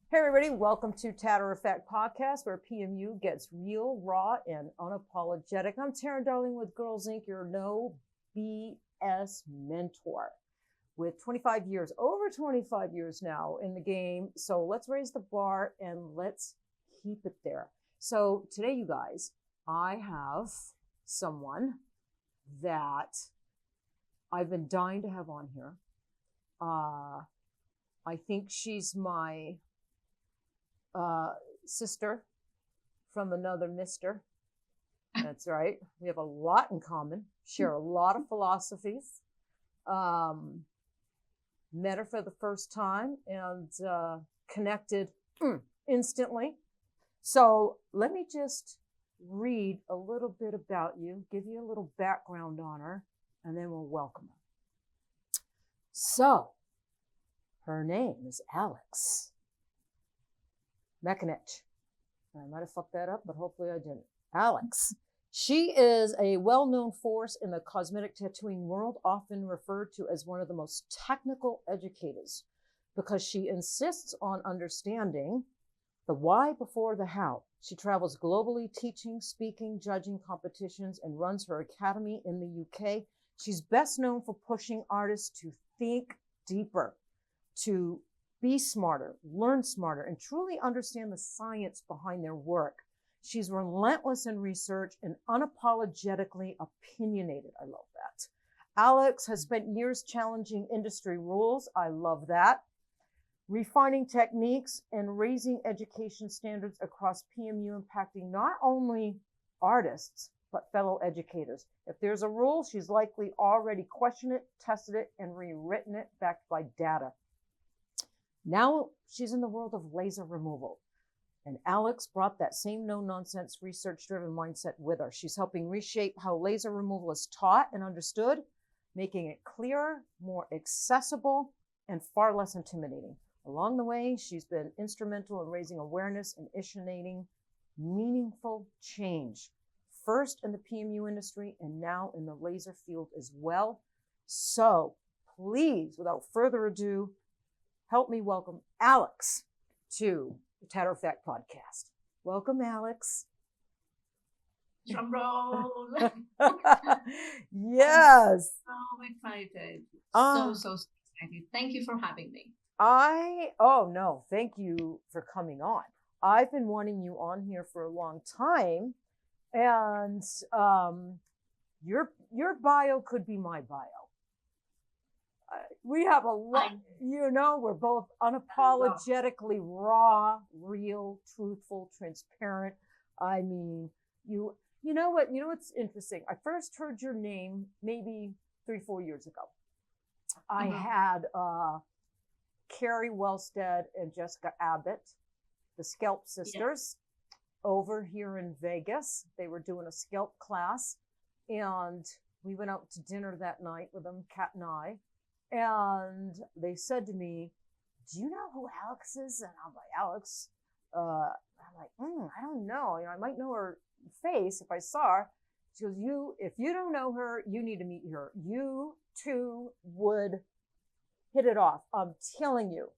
Hey everybody, welcome to Tatter-a-Fact Podcast, where PMU gets real, raw, and unapologetic. I'm Teryn Darling with Girls Inc., your no BS mentor. With 25 years, over 25 years now in the game. So let's raise the bar and let's keep it there. So today, you guys, I have someone that I've been dying to have on here. I think she's my sister from another mister. That's right. We have a lot in common, share a lot of philosophies. Met her for the first time and connected instantly. So let me just read a little bit about you, give you a little background on her, and then we'll welcome her. So her name is Alex Mechenici. I might have fucked that up, but hopefully I didn't. Alex. She is a well-known force in the cosmetic tattooing world, often referred to as one of the most technical educators, because she insists on understanding the why before the how. She travels globally teaching, speaking, judging competitions, and runs her academy in the UK. She's best known for pushing artists to think deeper, to be smarter, learn smarter, and truly understand the science behind their work. She's relentless in research and unapologetically opinionated. I love that. Alex has spent years challenging industry rules. I love that. Refining techniques and raising education standards across PMU, impacting not only artists, but fellow educators. If there's a rule, she's likely already questioned it, tested it, and rewritten it backed by data. Now she's in the world of laser removal. And Alex brought that same no-nonsense, research-driven mindset with her. She's helping reshape how laser removal is taught and understood, making it clearer, more accessible, and far less intimidating. Along the way, she's been instrumental in raising awareness and initiating meaningful change, first in the PMU industry and now in the laser field as well. So please, without further ado, help me welcome Alex to the Tatter-a-Fact Podcast. Welcome, Alex. Drum roll. Yes. So excited. So excited. Thank you for having me. Thank you for coming on. I've been wanting you on here for a long time, and your bio could be my bio. We have a lot, we're both unapologetically raw, real, truthful, transparent. I mean, you know what's interesting? I first heard your name maybe 3-4 years ago. I had Carrie Wellstead and Jessica Abbott, the Scalp Sisters, over here in Vegas. They were doing a scalp class, and we went out to dinner that night with them, Kat and I. And they said to me, "Do you know who Alex is?" And I'm like, "Alex?" I'm like, "I don't know. I might know her face if I saw her." She goes, "If you don't know her, you need to meet her. You two would hit it off. I'm telling you,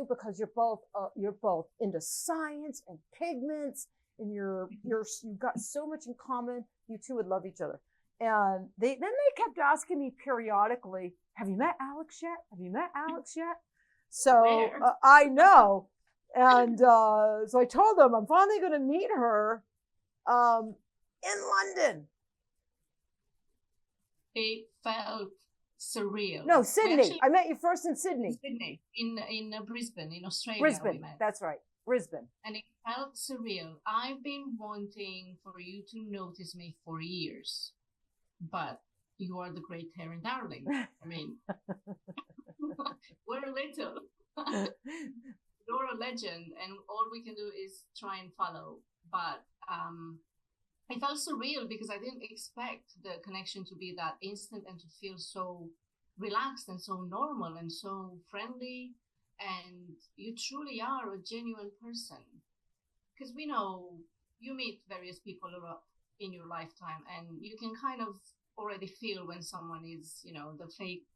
because you're both into science and pigments, and you've got so much in common. You two would love each other." And they kept asking me periodically, "Have you met Alex yet? Have you met Alex yet?" So I know. And so I told them I'm finally going to meet her in London. It felt surreal. No, Sydney. I met you first in Sydney. Sydney, in Brisbane, in Australia. Brisbane, we met. that's right. Brisbane. And it felt surreal. I've been wanting for you to notice me for years. But you are the great Teryn Darling. I mean, we're little. You're a legend, and all we can do is try and follow. But it felt surreal because I didn't expect the connection to be that instant and to feel so relaxed and so normal and so friendly. And you truly are a genuine person. Because we know you meet various people in your lifetime, and you can kind of already feel when someone is, the fake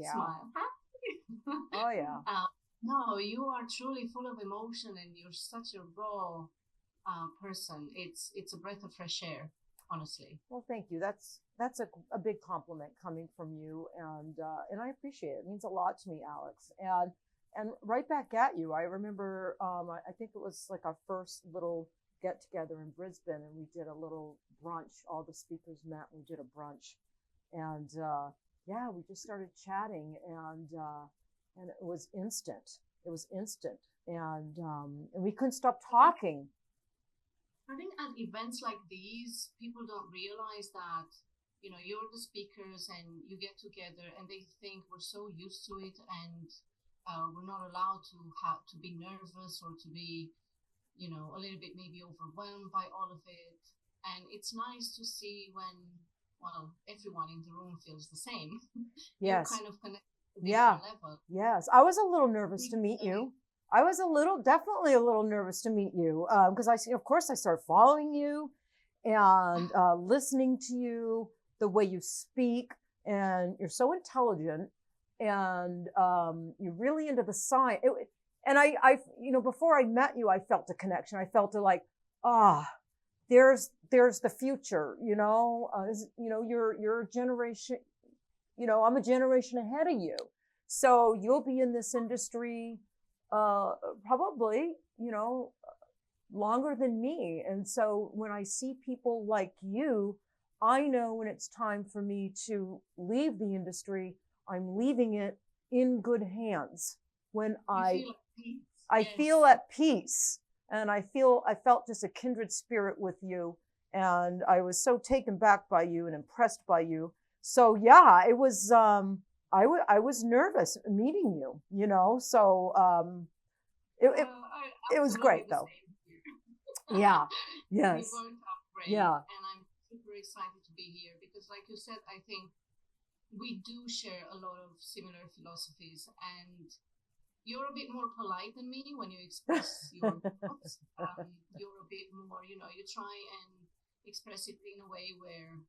smile. Oh, yeah. No, you are truly full of emotion, and you're such a raw person. It's a breath of fresh air, honestly. Well, thank you. That's a big compliment coming from you, and I appreciate it. It means a lot to me, Alex. And right back at you. I remember I think it was like our first little get together in Brisbane, and we did a little brunch. All the speakers met. We did a brunch, and yeah, we just started chatting, and it was instant. It was instant, and we couldn't stop talking. I think at events like these, people don't realize that, you're the speakers and you get together and they think we're so used to it, and we're not allowed to have to be nervous or to be, a little bit maybe overwhelmed by all of it. And it's nice to see when, well, everyone in the room feels the same. Yes. You're kind of connected to a Yeah. different level. Yes. I was a little nervous to meet you. I was definitely a little nervous to meet you because of course, I started following you and listening to you, the way you speak, and you're so intelligent, and you're really into the science. And I, before I met you, I felt a connection. I felt there's the future. You're a generation. I'm a generation ahead of you, so you'll be in this industry probably, longer than me. And so when I see people like you, I know when it's time for me to leave the industry, I'm leaving it in good hands. When I feel at peace, and I felt just a kindred spirit with you, and I was so taken back by you and impressed by you. So yeah, it was I was nervous meeting you, so it was great though. Yeah. Yes. We both are great. Yeah. And I'm super excited to be here because, like you said, I think we do share a lot of similar philosophies, and you're a bit more polite than me when you express your thoughts. You're a bit more, you try and express it in a way where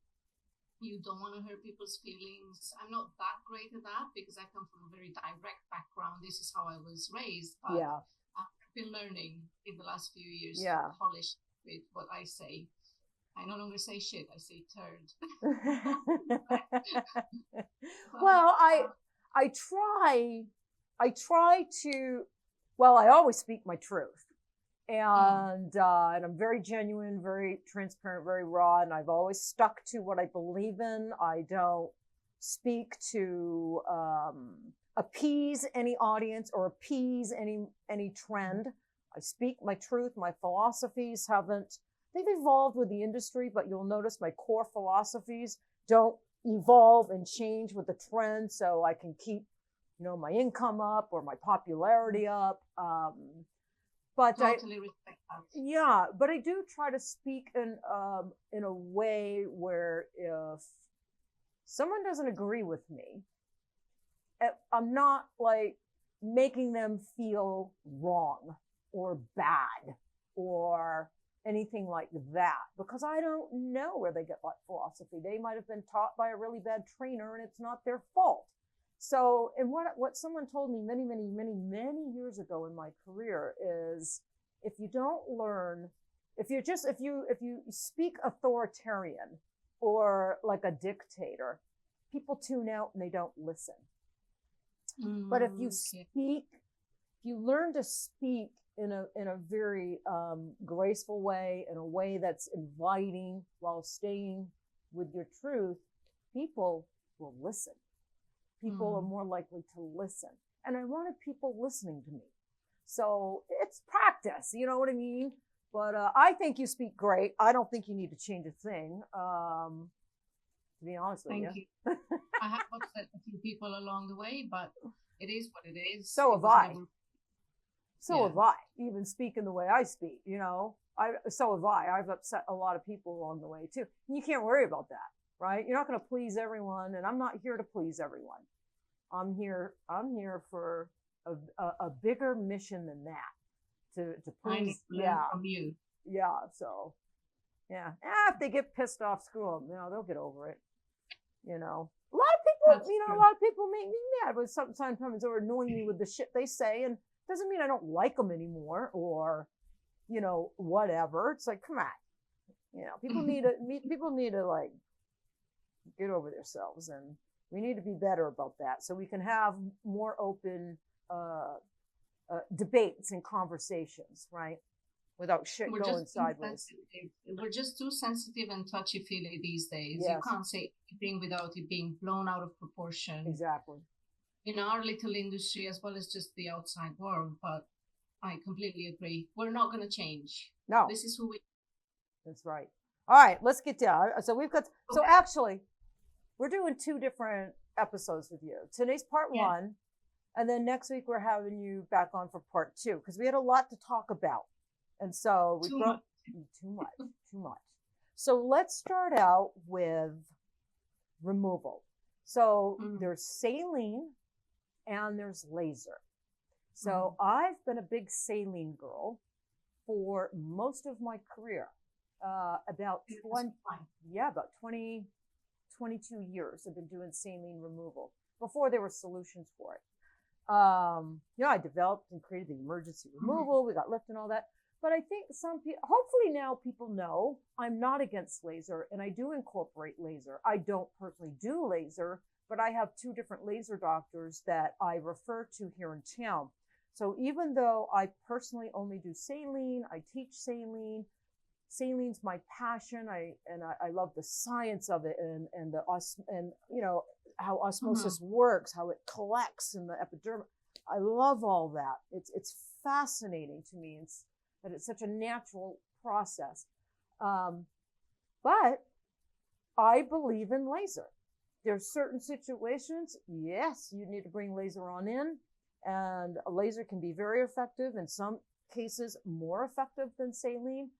you don't want to hurt people's feelings. I'm not that great at that because I come from a very direct background. This is how I was raised. But yeah. I've been learning in the last few years Yeah. to polish with what I say. I no longer say shit, I say turd. Well, I try to, well, I always speak my truth. And I'm very genuine, very transparent, very raw, and I've always stuck to what I believe in. I don't speak to appease any audience or appease any trend. I speak my truth. My philosophies they've evolved with the industry, but you'll notice my core philosophies don't evolve and change with the trend, so I can keep, my income up or my popularity up. But totally respect that. Yeah, but I do try to speak in a way where if someone doesn't agree with me, I'm not like making them feel wrong or bad or anything like that, because I don't know where they get that philosophy. They might have been taught by a really bad trainer, and it's not their fault. So, and what someone told me many, many, many, many years ago in my career is, if you don't learn, if you speak authoritarian or like a dictator, people tune out and they don't listen. But if you learn to speak in a very graceful way, in a way that's inviting while staying with your truth, people will listen. People are more likely to listen. And I wanted people listening to me. So it's practice, you know what I mean? But I think you speak great. I don't think you need to change a thing, to be honest with you. Thank you. I have upset a few people along the way, but it is what it is. So have I. So have I. Even speaking the way I speak, so have I. I've upset a lot of people along the way too. And you can't worry about that, right? You're not going to please everyone, and I'm not here to please everyone. I'm here for a bigger mission than that, to please. From you. Yeah. So, yeah. If they get pissed off, screw them. They'll get over it. A lot of people That's you know, a true. lot of people make me mad, but sometimes they're annoying me with the shit they say, and doesn't mean I don't like them anymore or, you know, whatever. It's like, come on, you know, people need to like get over themselves, and we need to be better about that so we can have more open debates and conversations, right? Without shit We're going just too sideways. sensitive. We're just too sensitive and touchy-feely these days. You Yes, can't say anything without it being blown out of proportion exactly. in our little industry as well as just the outside world. But I completely agree. We're not going to change. No, This is who we that's right. All right, let's get down. So we've got, so Okay. actually, we're doing 2 different episodes with you. Today's part Yeah. 1, and then next week we're having you back on for part 2 because we had a lot to talk about. And so we Too brought too much. So let's start out with removal. So there's saline and there's laser. So I've been a big saline girl for most of my career. About 22 years I've been doing saline removal before there were solutions for it. You know, I developed and created the emergency removal. We got lift and all that. But I think some people, hopefully now people know I'm not against laser and I do incorporate laser. I don't personally do laser, but I have 2 different laser doctors that I refer to here in town. So even though I personally only do saline, I teach saline. Saline's my passion. I love the science of it and you know how osmosis works, how it collects in the epidermis. I love all that. It's fascinating to me. That it's such a natural process. But I believe in laser. There's certain situations, yes, you need to bring laser on in, and a laser can be very effective, in some cases more effective than saline.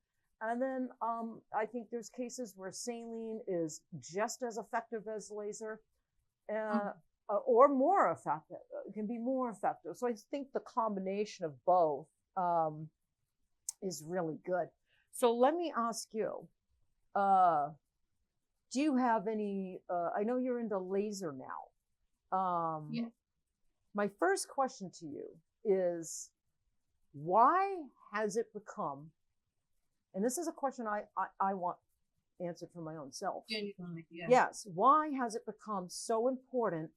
And then I think there's cases where saline is just as effective as laser, or more effective. It can be more effective. So I think the combination of both is really good. So let me ask you, do you have any, I know you're into laser now. Yeah. My first question to you is, why has it become, and this is a question I want answered for my own self. Genuinely, yeah. Yes, why has it become so important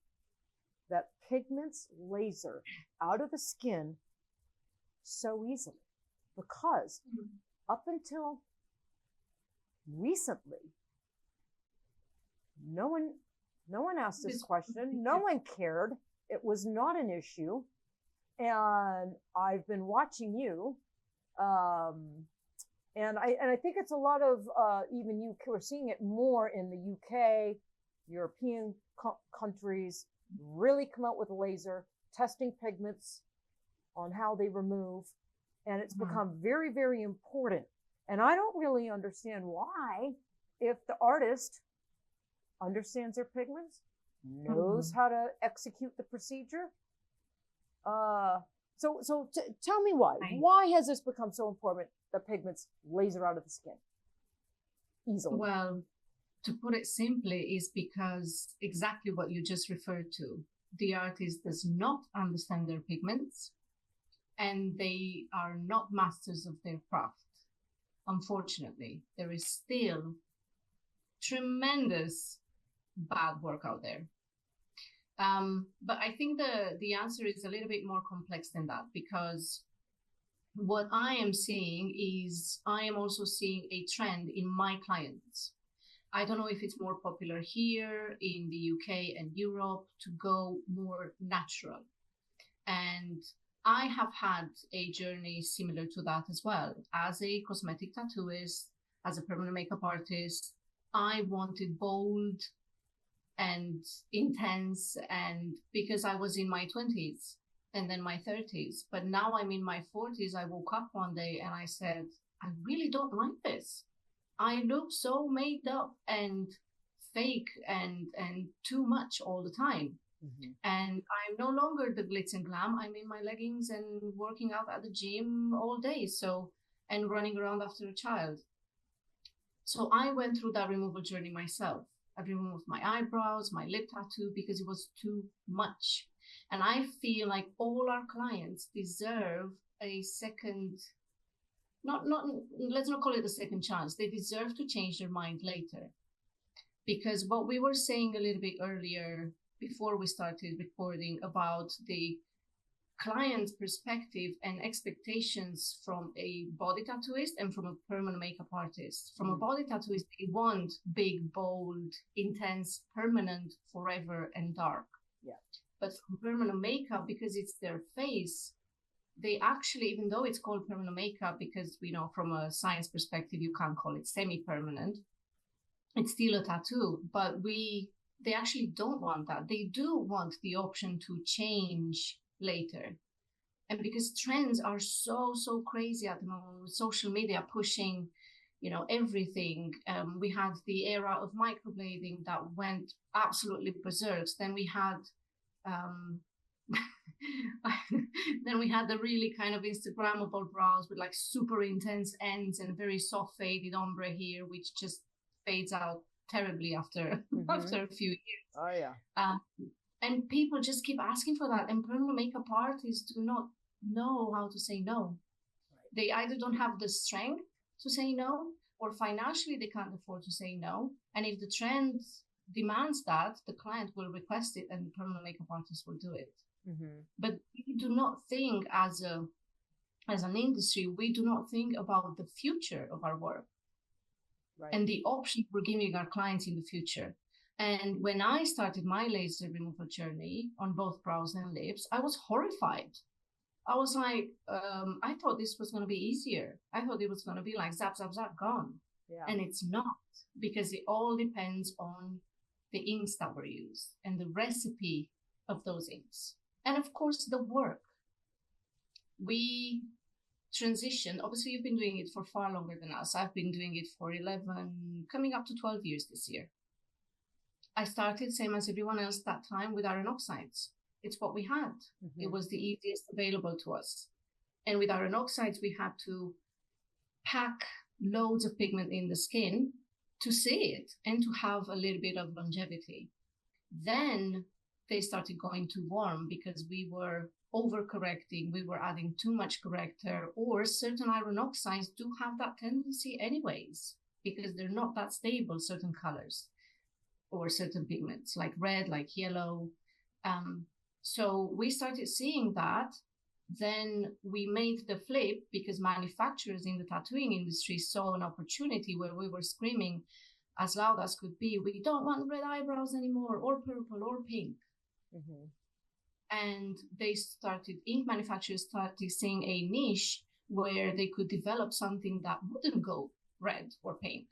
that pigments laser out of the skin so easily? Because up until recently, no one asked this question. No one cared. It was not an issue. And I've been watching you, and I think it's a lot of even you. We're seeing it more in the UK, European countries really come out with laser testing pigments on how they remove, and it's become very, very important. And I don't really understand why, if the artist understands their pigments, knows how to execute the procedure. So tell me why. Why has this become so important that pigments laser out of the skin easily? Well, to put it simply, is because exactly what you just referred to. The artist does not understand their pigments, and they are not masters of their craft. Unfortunately, there is still tremendous bad work out there. But I think the answer is a little bit more complex than that, because what I am seeing is I am also seeing a trend in my clients. I don't know if it's more popular here in the UK and Europe to go more natural. And I have had a journey similar to that as well. As a cosmetic tattooist, as a permanent makeup artist, I wanted bold and intense, and because I was in my 20s and then my 30s, but now I'm in my 40s. I woke up one day and I said, I really don't like this. I look so made up and fake and too much all the time. And I'm no longer the glitz and glam. I'm in my leggings and working out at the gym all day, and running around after a child. So I went through that removal journey myself. I removed my eyebrows, my lip tattoo, because it was too much. And I feel like all our clients deserve a second, let's not call it a second chance. They deserve to change their mind later. Because what we were saying a little bit earlier before we started recording about the client's perspective and expectations from a body tattooist and from a permanent makeup artist. From a body tattooist, they want big, bold, intense, permanent, forever, and dark. Yeah. But from permanent makeup, because it's their face, they actually, even though it's called permanent makeup, because we know from a science perspective, you can't call it semi-permanent, it's still a tattoo, but they actually don't want that. They do want the option to change later. And because trends are so crazy at the moment, with social media pushing, everything. We had the era of microblading that went absolutely berserk. Then we had the really kind of Instagrammable brows with like super intense ends and very soft faded ombre here, which just fades out terribly after a few years. Oh yeah. And people just keep asking for that. And permanent makeup artists do not know how to say no. Right. They either don't have the strength to say no, or financially they can't afford to say no. And if the trend demands that, the client will request it and the permanent makeup artist will do it. But we do not think as an industry, we do not think about the future of our work. Right. And the options we're giving our clients in the future. And when I started my laser removal journey on both brows and lips, I was horrified. I was like, I thought this was going to be easier. I thought it was going to be like zap, zap, zap, gone. Yeah. And it's not, because it all depends on the inks that were used and the recipe of those inks. And of course, the work. We transition. Obviously, you've been doing it for far longer than us. I've been doing it for 11, coming up to 12 years this year. I started, same as everyone else that time, with iron oxides. It's what we had. It was the easiest available to us. And with iron oxides, we had to pack loads of pigment in the skin to see it and to have a little bit of longevity. Then they started going too warm because we were overcorrecting, we were adding too much corrector, or certain iron oxides do have that tendency anyways, because they're not that stable, certain colors or certain pigments like red, like yellow. So we started seeing that. Then we made the flip because manufacturers in the tattooing industry saw an opportunity where we were screaming as loud as could be, we don't want red eyebrows anymore, or purple, or pink. And ink manufacturers started seeing a niche where they could develop something that wouldn't go red or pink.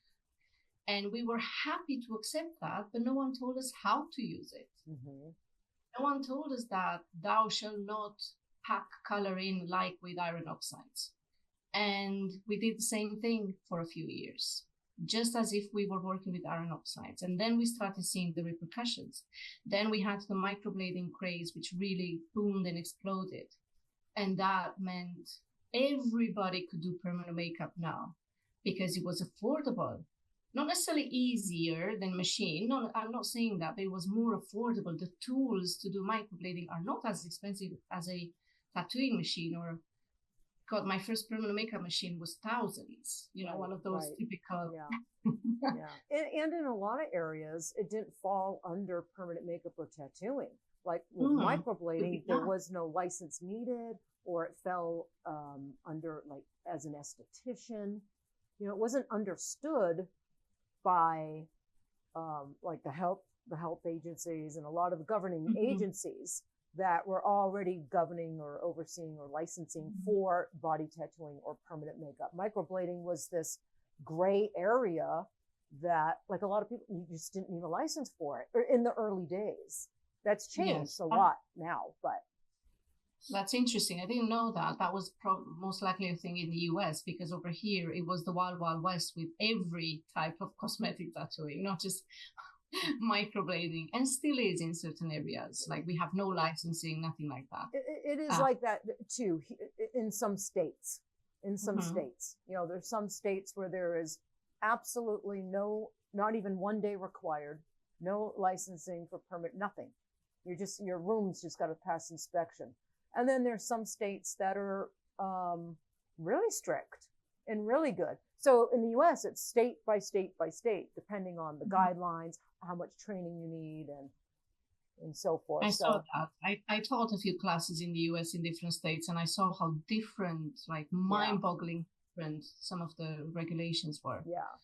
And we were happy to accept that, but no one told us how to use it. No one told us that thou shalt not pack color in like with iron oxides. And we did the same thing for a few years, just as if we were working with iron oxides. And then we started seeing the repercussions. Then we had the microblading craze, which really boomed and exploded. And that meant everybody could do permanent makeup now because it was affordable. Not necessarily easier than machine. No, I'm not saying that, but it was more affordable. The tools to do microblading are not as expensive as a tattooing machine, or God, my first permanent makeup machine was thousands, one of those typical. And in a lot of areas, it didn't fall under permanent makeup or tattooing. Like with microblading, there was no license needed, or it fell under like as an esthetician. It wasn't understood by like the health agencies and a lot of the governing agencies that were already governing or overseeing or licensing for body tattooing or permanent makeup. Microblading was this gray area that, like, a lot of people, you just didn't need a license for it, or in the early days. That's changed a lot now, but. That's interesting. I didn't know that. That was most likely a thing in the US, because over here it was the wild, wild west with every type of cosmetic tattooing, not just microblading, and still is in certain areas. Like we have no licensing, nothing like that. It is like that too in some states. States, there's some states where there is absolutely not even 1 day required no licensing for permit, nothing. Your room's just got to pass inspection. And then there's some states that are really strict and really good. So in the US, it's state by state by state, depending on the guidelines, how much training you need, and so forth. I saw that. I taught a few classes in the US in different states, and I saw how different, like mind-boggling different some of the regulations were. Yeah.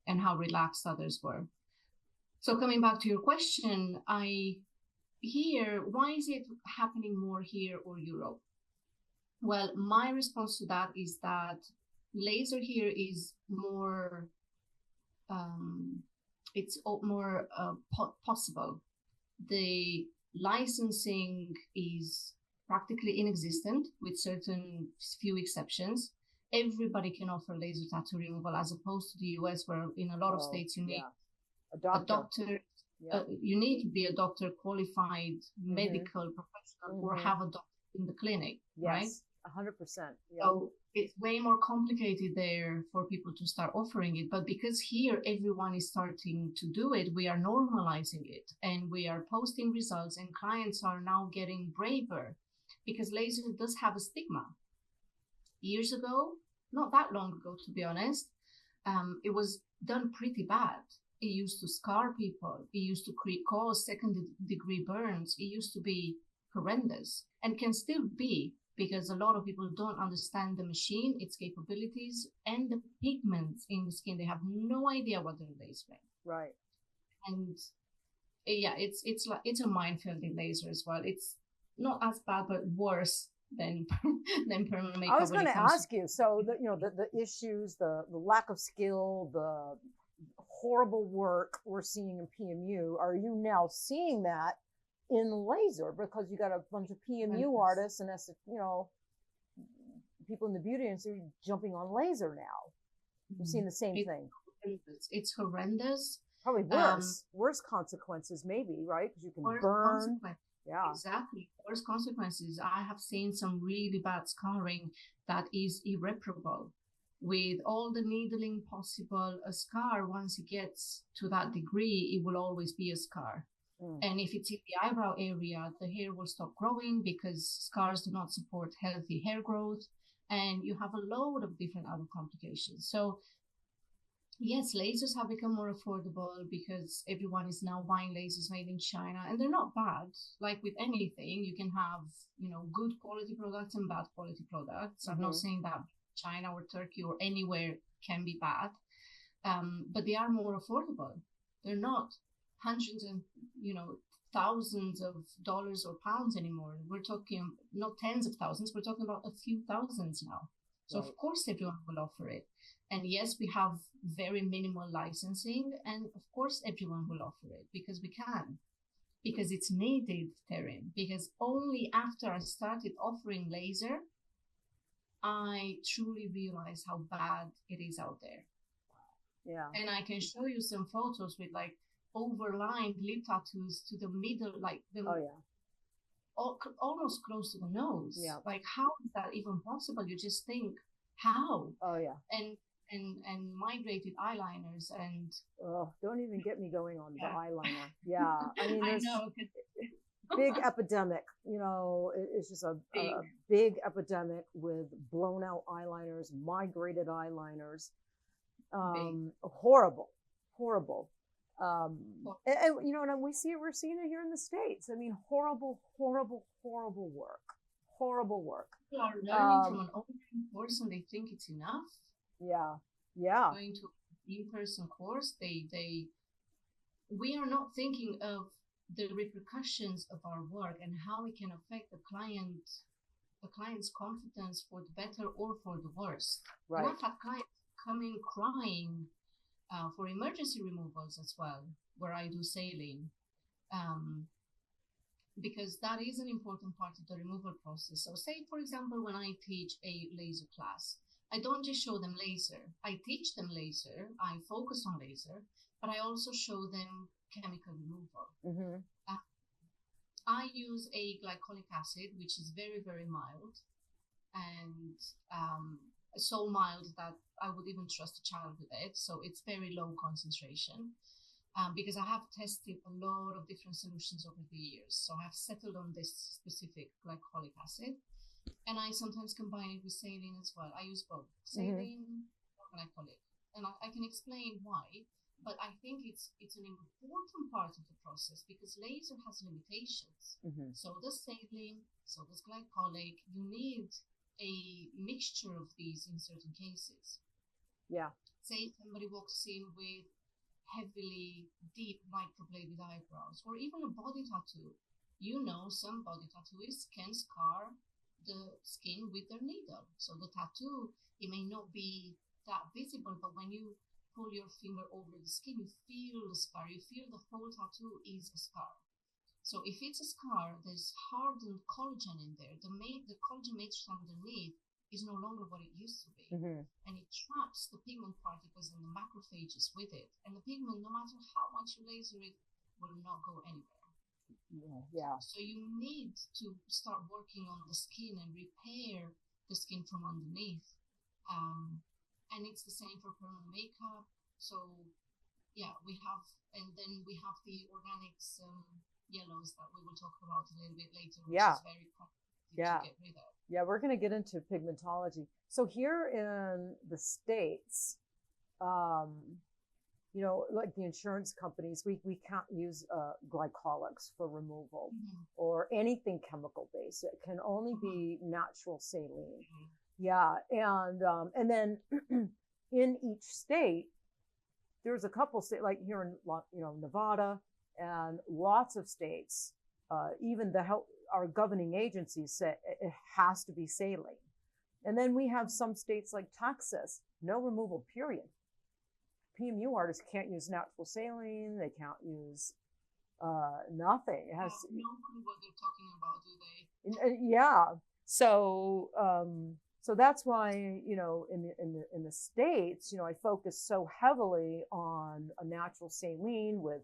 And how relaxed others were. So coming back to your question, why is it happening more here or Europe? Well, my response to that is that laser here is more, it's more possible. The licensing is practically inexistent with certain few exceptions. Everybody can offer laser tattoo removal, as opposed to the US, where in a lot of states you need a doctor. You need to be a doctor, qualified medical professional, or have a doctor in the clinic, right? 100%. Yeah. So it's way more complicated there for people to start offering it. But because here everyone is starting to do it, we are normalizing it, and we are posting results, and clients are now getting braver, because laser does have a stigma. Years ago, not that long ago, to be honest, it was done pretty bad. It used to scar people. It used to cause second-degree burns. It used to be horrendous, and can still be, because a lot of people don't understand the machine, its capabilities, and the pigments in the skin. They have no idea what they're lasering. Right. And it's a minefield in laser as well. It's not as bad, but worse than permanent makeup. I was going to ask you, so the issues, the lack of skill, the horrible work we're seeing in PMU, are you now seeing that in laser? Because you got a bunch of PMU artists and people in the beauty industry jumping on laser now. You've seen the same thing. It's horrendous. Probably worse consequences, maybe, right? Because you can burn. Yeah, exactly. Worse consequences. I have seen some really bad scarring that is irreparable. With all the needling possible, a scar, once it gets to that degree, it will always be a scar. And if it's in the eyebrow area, the hair will stop growing, because scars do not support healthy hair growth, and you have a load of different other complications. So yes, lasers have become more affordable because everyone is now buying lasers made in China, and they're not bad. Like with anything, you can have, good quality products and bad quality products. I'm not saying that China or Turkey or anywhere can be bad, but they are more affordable. They're not hundreds and, thousands of dollars or pounds anymore. We're talking not tens of thousands, we're talking about a few thousands now. So of course everyone will offer it. And yes, we have very minimal licensing, and of course everyone will offer it because we can, because it's needed, Teryn. Because only after I started offering laser, I truly realized how bad it is out there. Yeah. And I can show you some photos with like overlined lip tattoos to the middle, like almost close to the nose. Yeah. Like, how is that even possible? You just think, how? Oh yeah. And migrated eyeliners and don't even get me going on the eyeliner. Yeah, I mean, there's I know. big epidemic. It's just a big epidemic with blown out eyeliners, migrated eyeliners. Horrible. And we're seeing it here in the States. I mean, horrible work. People are learning from an online course and they think it's enough. Yeah. Going to an in-person course, we are not thinking of the repercussions of our work and how it can affect the client's confidence for the better or for the worse. Right. And I've had clients come in crying for emergency removals as well, where I do saline, because that is an important part of the removal process. So say, for example, when I teach a laser class, I don't just show them laser. I teach them laser. I focus on laser, but I also show them chemical removal. I use a glycolic acid, which is very, very mild, and so mild that I would even trust a child with it. So it's very low concentration. because I have tested a lot of different solutions over the years. So I've settled on this specific glycolic acid, and I sometimes combine it with saline as well. I use both saline or glycolic, and I can explain why. But I think it's an important part of the process because laser has limitations. So does saline, so does glycolic. You need a mixture of these in certain cases. Yeah. Say somebody walks in with heavily deep microbladed eyebrows or even a body tattoo. You know, some body tattooists can scar the skin with their needle. So the tattoo, it may not be that visible, but when you pull your finger over the skin, you feel the scar. You feel the whole tattoo is a scar. So if it's a scar, there's hardened collagen in there. The collagen matrix underneath is no longer what it used to be. And it traps the pigment particles and the macrophages with it. And the pigment, no matter how much you laser it, will not go anywhere. Yeah. So you need to start working on the skin and repair the skin from underneath. And it's the same for permanent makeup. So yeah, and then we have the organics yellows that we will talk about a little bit later, which is very complicated to get rid of. Yeah, we're going to get into pigmentology. So here in the States, you know, like the insurance companies, we can't use glycolics for removal or anything chemical based. It can only be natural saline. Yeah, and then in each state, there's a couple states, like here in Nevada, and lots of states, even our governing agencies say it has to be saline. And then we have some states like Texas, no removal, period. PMU artists can't use natural saline. They can't use nothing. It has no clue what they're talking about, do they? Yeah. So that's why, you know, in the States, you know, I focus so heavily on a natural saline with,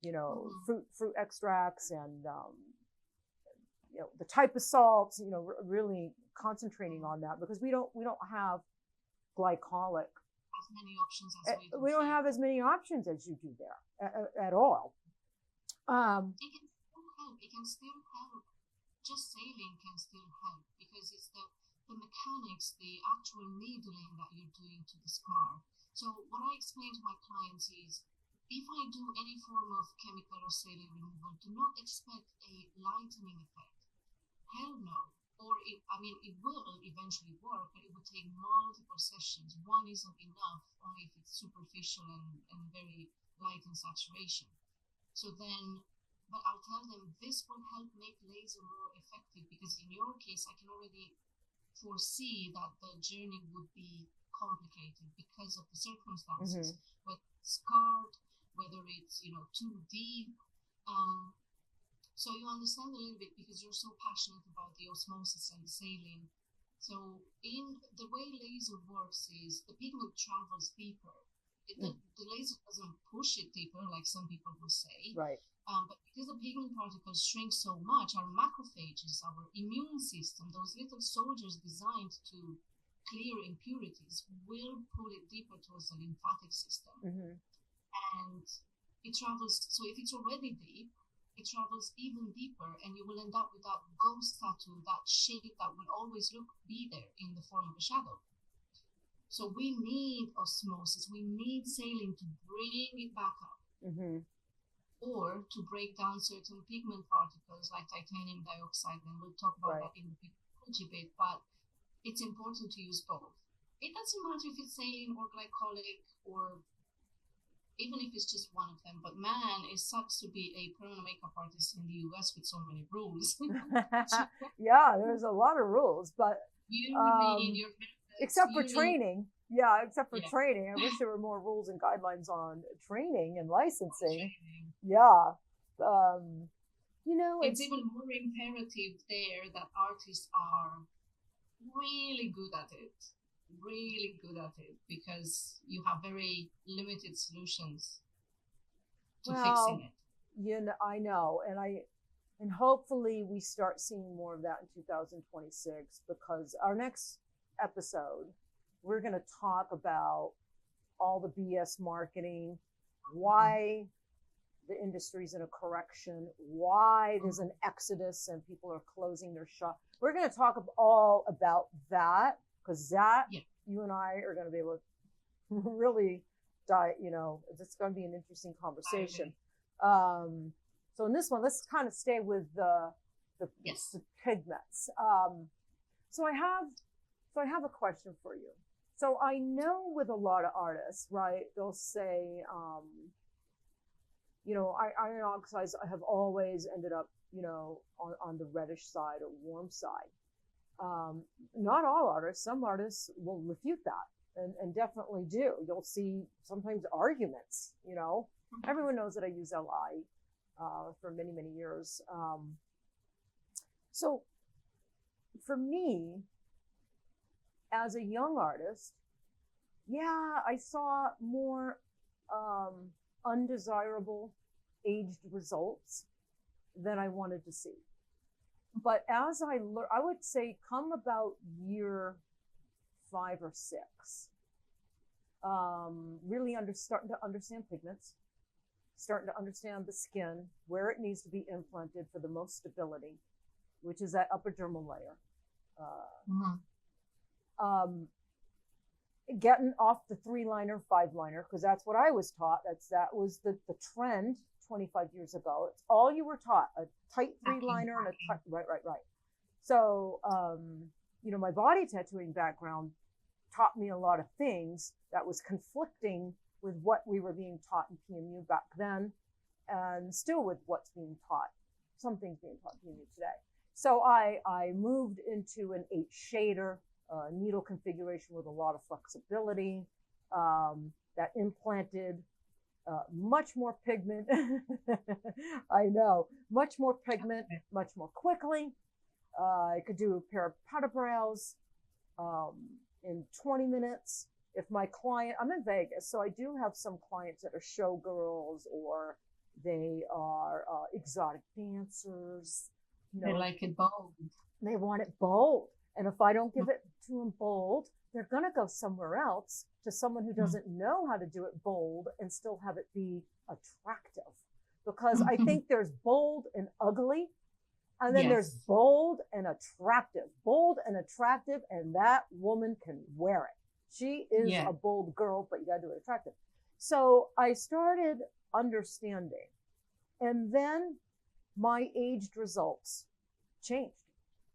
you know, fruit extracts and, you know, the type of salts, you know, really concentrating on that because we don't have glycolic. As many options as we do. We don't have as many options as you do there at all. It can still help. Just saline can still help because it's the mechanics, the actual needling that you're doing to the scar. So what I explain to my clients is, if I do any form of chemical or saline removal, do not expect a lightening effect. Hell no. Or it will eventually work, but it would take multiple sessions. One isn't enough, only if it's superficial and very light in saturation. But I'll tell them this will help make laser more effective because in your case, I can already foresee that the journey would be complicated because of the circumstances, whether it's scarred, whether it's, you know, too deep. So you understand a little bit because you're so passionate about the osmosis and the saline. So in the way laser works is the pigment travels deeper. The laser doesn't push it deeper like some people will say. Right. But because the pigment particles shrink so much, our macrophages, our immune system, those little soldiers designed to clear impurities, will pull it deeper towards the lymphatic system. And it travels, so if it's already deep, it travels even deeper and you will end up with that ghost tattoo, that shape that will always be there in the form of a shadow. So we need osmosis, we need saline to bring it back up. Or to break down certain pigment particles like titanium dioxide, and we'll talk about that in the pigmentology bit, but it's important to use both. It doesn't matter if it's saline or glycolic or even if it's just one of them, but man, it sucks to be a permanent makeup artist in the US with so many rules. Yeah, there's a lot of rules, but except for training. Yeah, except for training. I wish there were more rules and guidelines on training and licensing. Yeah. You know, it's even more imperative there that artists are really good at it. Really good at it because you have very limited solutions to fixing it. You know, I know, and hopefully we start seeing more of that in 2026 because our next episode we're going to talk about all the BS marketing, why the industry's in a correction, why there's an exodus and people are closing their shop. We're going to talk all about that, because that, you and I are going to be able to really it's going to be an interesting conversation. So in this one, let's kind of stay with the pigments. So I have a question for you. So I know with a lot of artists, right, they'll say, iron oxides have always ended up, on the reddish side or warm side. Not all artists. Some artists will refute that and definitely do. You'll see sometimes arguments, Everyone knows that I use LI for many, many years. So for me, as a young artist, I saw more undesirable aged results than I wanted to see. But as I learned, I would say come about year 5 or 6, really starting to understand pigments, starting to understand the skin, where it needs to be implanted for the most stability, which is that epidermal layer. Getting off the 3-liner, 5-liner, because that's what I was taught. That was the trend 25 years ago. It's all you were taught, a tight 3-liner and a tight, right. So, my body tattooing background taught me a lot of things that was conflicting with what we were being taught in PMU back then, and still with what's being taught, some things being taught in PMU today. So I moved into an 8 shader needle configuration with a lot of flexibility, that implanted much more pigment. I know, much more pigment, much more quickly. I could do a pair of powder brows in 20 minutes. If my client, I'm in Vegas, so I do have some clients that are showgirls, or they are exotic dancers. They like it bold. They want it bold. And if I don't give it to them bold, they're going to go somewhere else to someone who doesn't know how to do it bold and still have it be attractive. Because I think there's bold and ugly, and then there's bold and attractive. Bold and attractive, and that woman can wear it. She is a bold girl, but you got to do it attractive. So I started understanding, and then my aged results changed,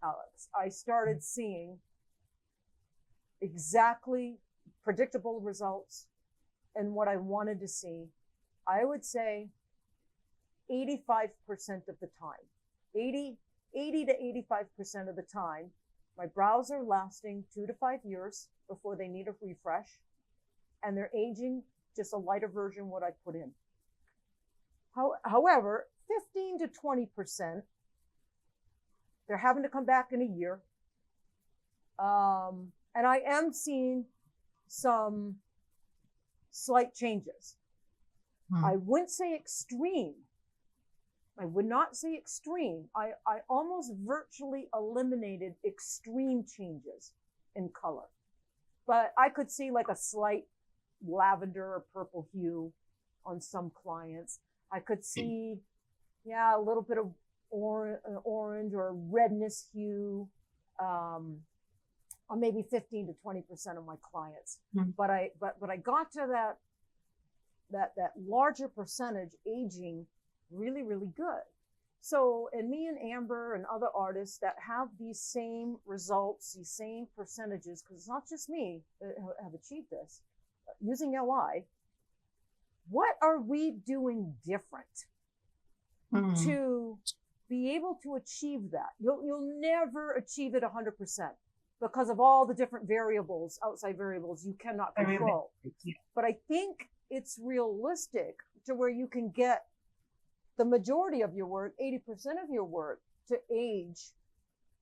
Alex. I started seeing exactly predictable results and what I wanted to see. I would say 85% of the time, 80 to 85% of the time, my brows are lasting 2 to 5 years before they need a refresh, and they're aging just a lighter version of what I put in. However, 15 to 20%, they're having to come back in a year. And I am seeing some slight changes. I wouldn't say extreme. I would not say extreme. I almost virtually eliminated extreme changes in color. But I could see like a slight lavender or purple hue on some clients. I could see, a little bit of orange or redness hue on maybe 15 to 20% of my clients. But I got to that larger percentage aging really, really good. So, and me and Amber and other artists that have these same results, these same percentages, because it's not just me that have achieved this, using LI, what are we doing different to be able to achieve that? You'll never achieve it 100% because of all the different variables, outside variables you cannot control. But I think it's realistic to where you can get the majority of your work, 80% of your work, to age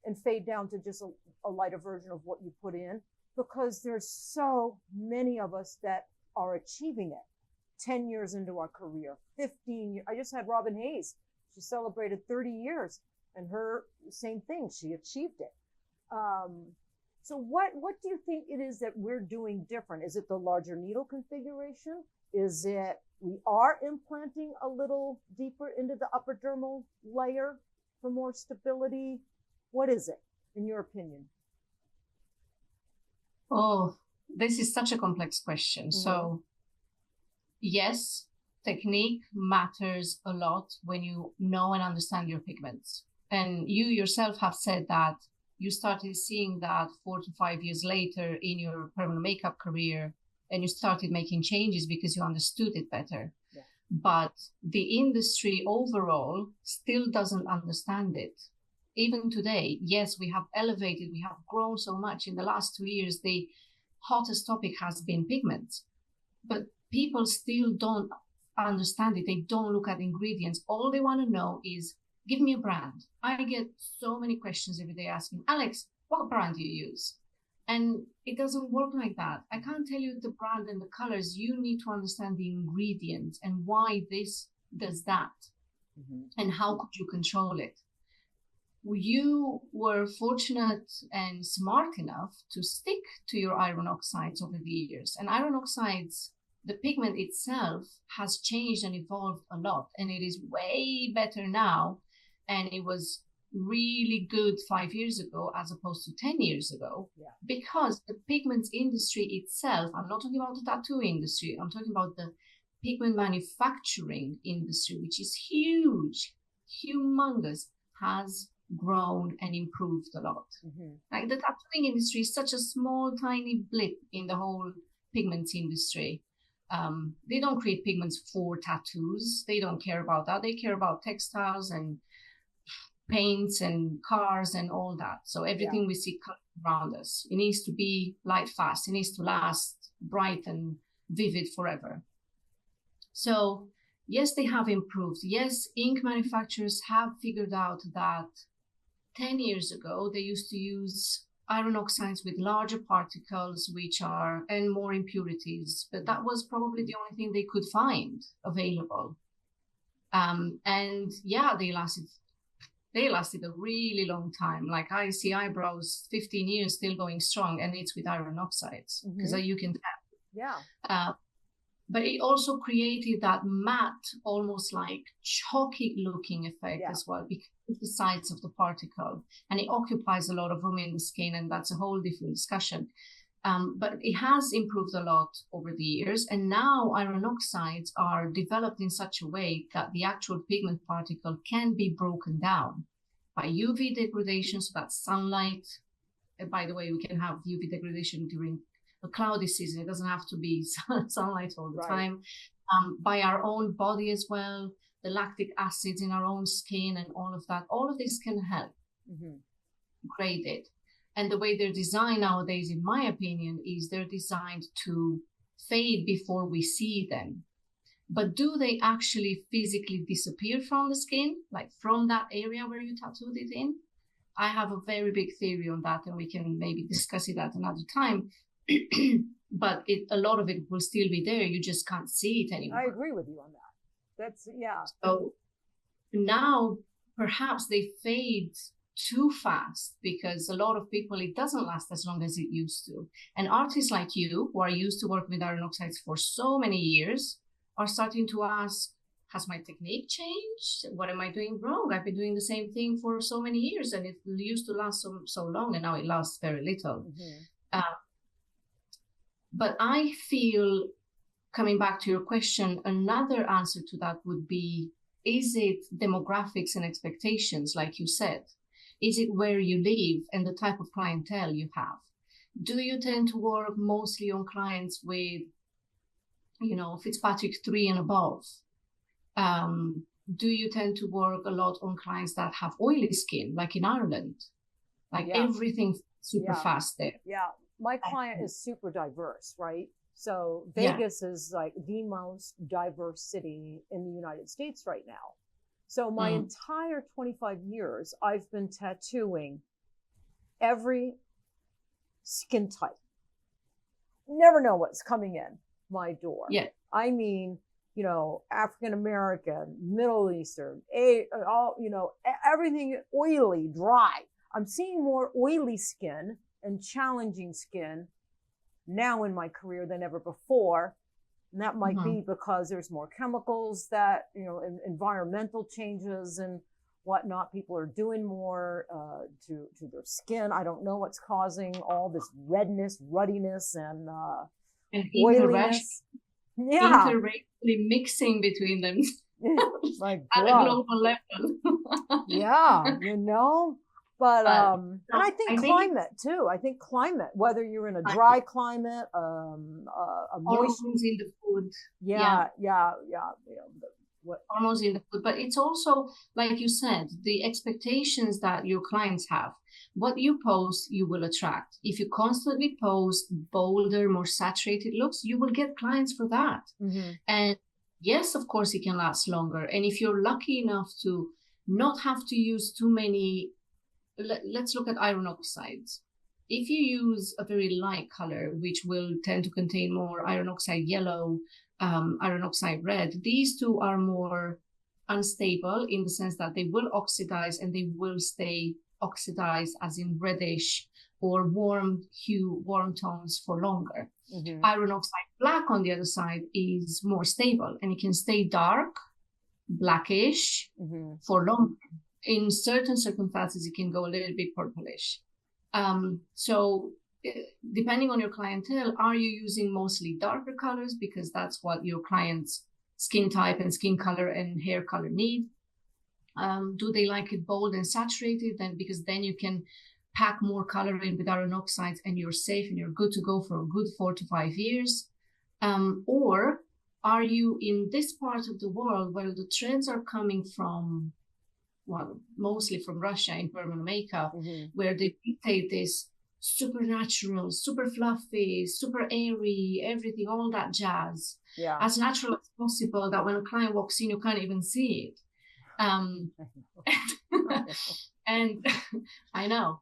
and fade down to just a lighter version of what you put in, because there's so many of us that are achieving it 10 years into our career, 15 years. I just had Robin Hayes. She celebrated 30 years, and her same thing. She achieved it. So what do you think it is that we're doing different? Is it the larger needle configuration? Is it we are implanting a little deeper into the upper dermal layer for more stability? What is it, in your opinion? Oh, this is such a complex question. Mm-hmm. So, yes, technique matters a lot when you know and understand your pigments. And you yourself have said that you started seeing that 4 to 5 years later in your permanent makeup career, and you started making changes because you understood it better. Yeah. But the industry overall still doesn't understand it. Even today, yes, we have elevated, we have grown so much. In the last 2 years, the hottest topic has been pigments. But people still don't understand it. They don't look at ingredients. All they want to know is, give me a brand. I get so many questions every day asking, Alex, what brand do you use? And it doesn't work like that. I can't tell you the brand and the colors. You need to understand the ingredients and why this does that. Mm-hmm. And how could you control it? You were fortunate and smart enough to stick to your iron oxides over the years. And iron oxides, the pigment itself, has changed and evolved a lot. And it is way better now. And it was really good 5 years ago as opposed to 10 years ago. Yeah. Because the pigments industry itself, I'm not talking about the tattoo industry, I'm talking about the pigment manufacturing industry, which is huge, humongous, has grown and improved a lot. Mm-hmm. Like the tattooing industry is such a small, tiny blip in the whole pigments industry. They don't create pigments for tattoos. They don't care about that. They care about textiles and paints and cars and all that. So everything we see around us, it needs to be light fast. It needs to last bright and vivid forever. So yes, they have improved. Yes, ink manufacturers have figured out that 10 years ago, they used to use iron oxides with larger particles, and more impurities, but that was probably the only thing they could find available. And yeah, they lasted a really long time. Like I see eyebrows 15 years still going strong, and it's with iron oxides, because you can tell. Yeah. But it also created that matte, almost like chalky looking effect as well, because of the size of the particle. And it occupies a lot of room in the skin, and that's a whole different discussion. But it has improved a lot over the years. And now iron oxides are developed in such a way that the actual pigment particle can be broken down by UV degradation, so that's sunlight. And by the way, we can have UV degradation during a cloudy season. It doesn't have to be sunlight all the time. By our own body as well, the lactic acids in our own skin and all of that. All of this can help grade it. And the way they're designed nowadays, in my opinion, is they're designed to fade before we see them. But do they actually physically disappear from the skin, like from that area where you tattooed it in? I have a very big theory on that, and we can maybe discuss it at another time. But a lot of it will still be there. You just can't see it anymore. I agree with you on that. So now perhaps they fade too fast, because a lot of people, it doesn't last as long as it used to. And artists like you, who are used to working with iron oxides for so many years, are starting to ask, has my technique changed? What am I doing wrong? I've been doing the same thing for so many years, and it used to last so long, and now it lasts very little. But I feel, coming back to your question, another answer to that would be, is it demographics and expectations, like you said? Is it where you live and the type of clientele you have? Do you tend to work mostly on clients with, Fitzpatrick 3 and above? Do you tend to work a lot on clients that have oily skin, like in Ireland? Like everything super fast there. Yeah. My client is super diverse, right? So Vegas is like the most diverse city in the United States right now. So my entire 25 years, I've been tattooing every skin type. Never know what's coming in my door. Yeah. I mean, African American, Middle Eastern, everything oily, dry. I'm seeing more oily skin and challenging skin now in my career than ever before. And that might be because there's more chemicals that, environmental changes and whatnot. People are doing more to their skin. I don't know what's causing all this redness, ruddiness, and oiliness. Yeah. Interracially mixing between them. Like at a global level. Yeah, But and I think climate too. I think climate, whether you're in a dry climate, a moist hormones in the food. Yeah. Hormones in the food, but it's also, like you said, the expectations that your clients have. What you post, you will attract. If you constantly post bolder, more saturated looks, you will get clients for that. And yes, of course, it can last longer. And if you're lucky enough to not have to use too many, let's look at iron oxides. If you use a very light color, which will tend to contain more iron oxide yellow, iron oxide red, these two are more unstable in the sense that they will oxidize and they will stay oxidized, as in reddish or warm hue, warm tones for longer. Iron oxide black, on the other side, is more stable and it can stay dark, blackish for longer. In certain circumstances, it can go a little bit purplish. So depending on your clientele, are you using mostly darker colors because that's what your client's skin type and skin color and hair color need? Do they like it bold and saturated? Because then you can pack more color in with iron oxides and you're safe and you're good to go for a good 4 to 5 years. Or are you in this part of the world where the trends are coming from, well, mostly from Russia in permanent makeup, where they dictate this super natural, super fluffy, super airy, everything, all that jazz, as natural as possible, that when a client walks in, you can't even see it. And I know,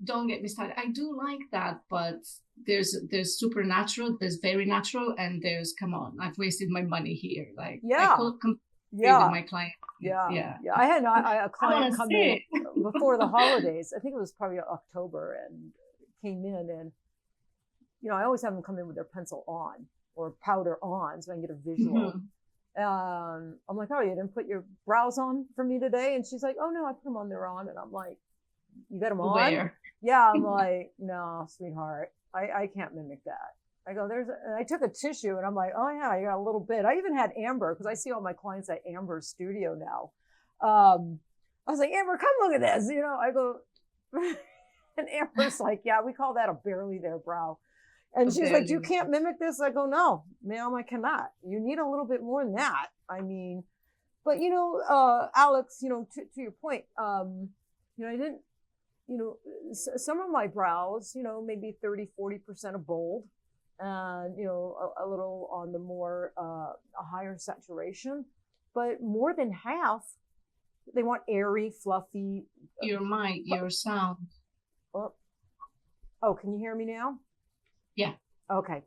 don't get me started. I do like that, but there's supernatural, there's very natural, and there's, come on, I've wasted my money here. Like, I could compete with my client. I had a client come in before the holidays. I think it was probably October, and came in, and I always have them come in with their pencil on or powder on, so I can get a visual. I'm like, oh, you didn't put your brows on for me today? And she's like, oh no, I put them on. They're on. And I'm like, you got them on? Where? Yeah. I'm like, no, sweetheart, I can't mimic that. I go, I took a tissue and I'm like, oh yeah, I got a little bit. I even had Amber, because I see all my clients at Amber's studio now. I was like, Amber, come look at this. I go, and Amber's like, yeah, we call that a barely there brow. And she's like, you can't mimic this? I go, no, ma'am, I cannot. You need a little bit more than that. I mean, but Alex, to your point, I didn't, some of my brows, maybe 30, 40% of bold, and, a little on the more, a higher saturation, but more than half, they want airy, fluffy. Your mic, your sound. Oh, can you hear me now? Yeah. Okay.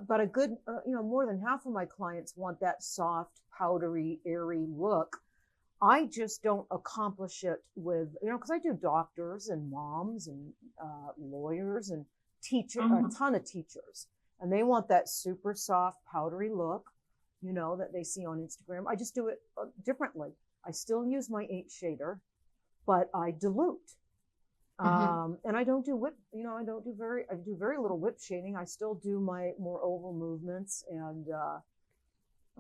But a good, more than half of my clients want that soft, powdery, airy look. I just don't accomplish it with, because I do doctors and moms and lawyers and teachers, a ton of teachers, and they want that super soft, powdery look, that they see on Instagram. I just do it differently. I still use my 8 shader, but I dilute. And I don't do whip, I do very little whip shading. I still do my more oval movements, and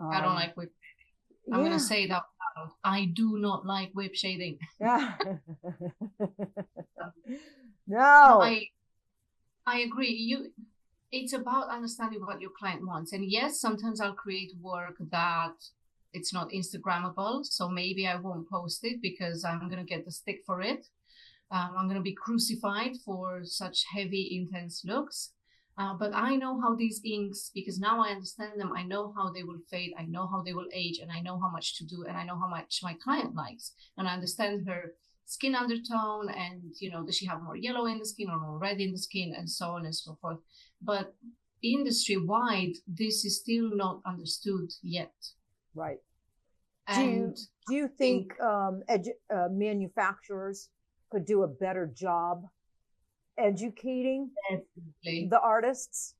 I don't like whip shading. I'm going to say that loud. I do not like whip shading. Yeah. No. I agree. It's about understanding what your client wants. And yes, sometimes I'll create work that it's not Instagrammable. So maybe I won't post it because I'm going to get the stick for it. I'm going to be crucified for such heavy, intense looks. But I know how these inks, because now I understand them, I know how they will fade, I know how they will age, and I know how much to do, and I know how much my client likes. And I understand her skin undertone, and, does she have more yellow in the skin or more red in the skin, and so on and so forth. But industry-wide, this is still not understood yet. Right. And do you think manufacturers could do a better job educating definitely the artists?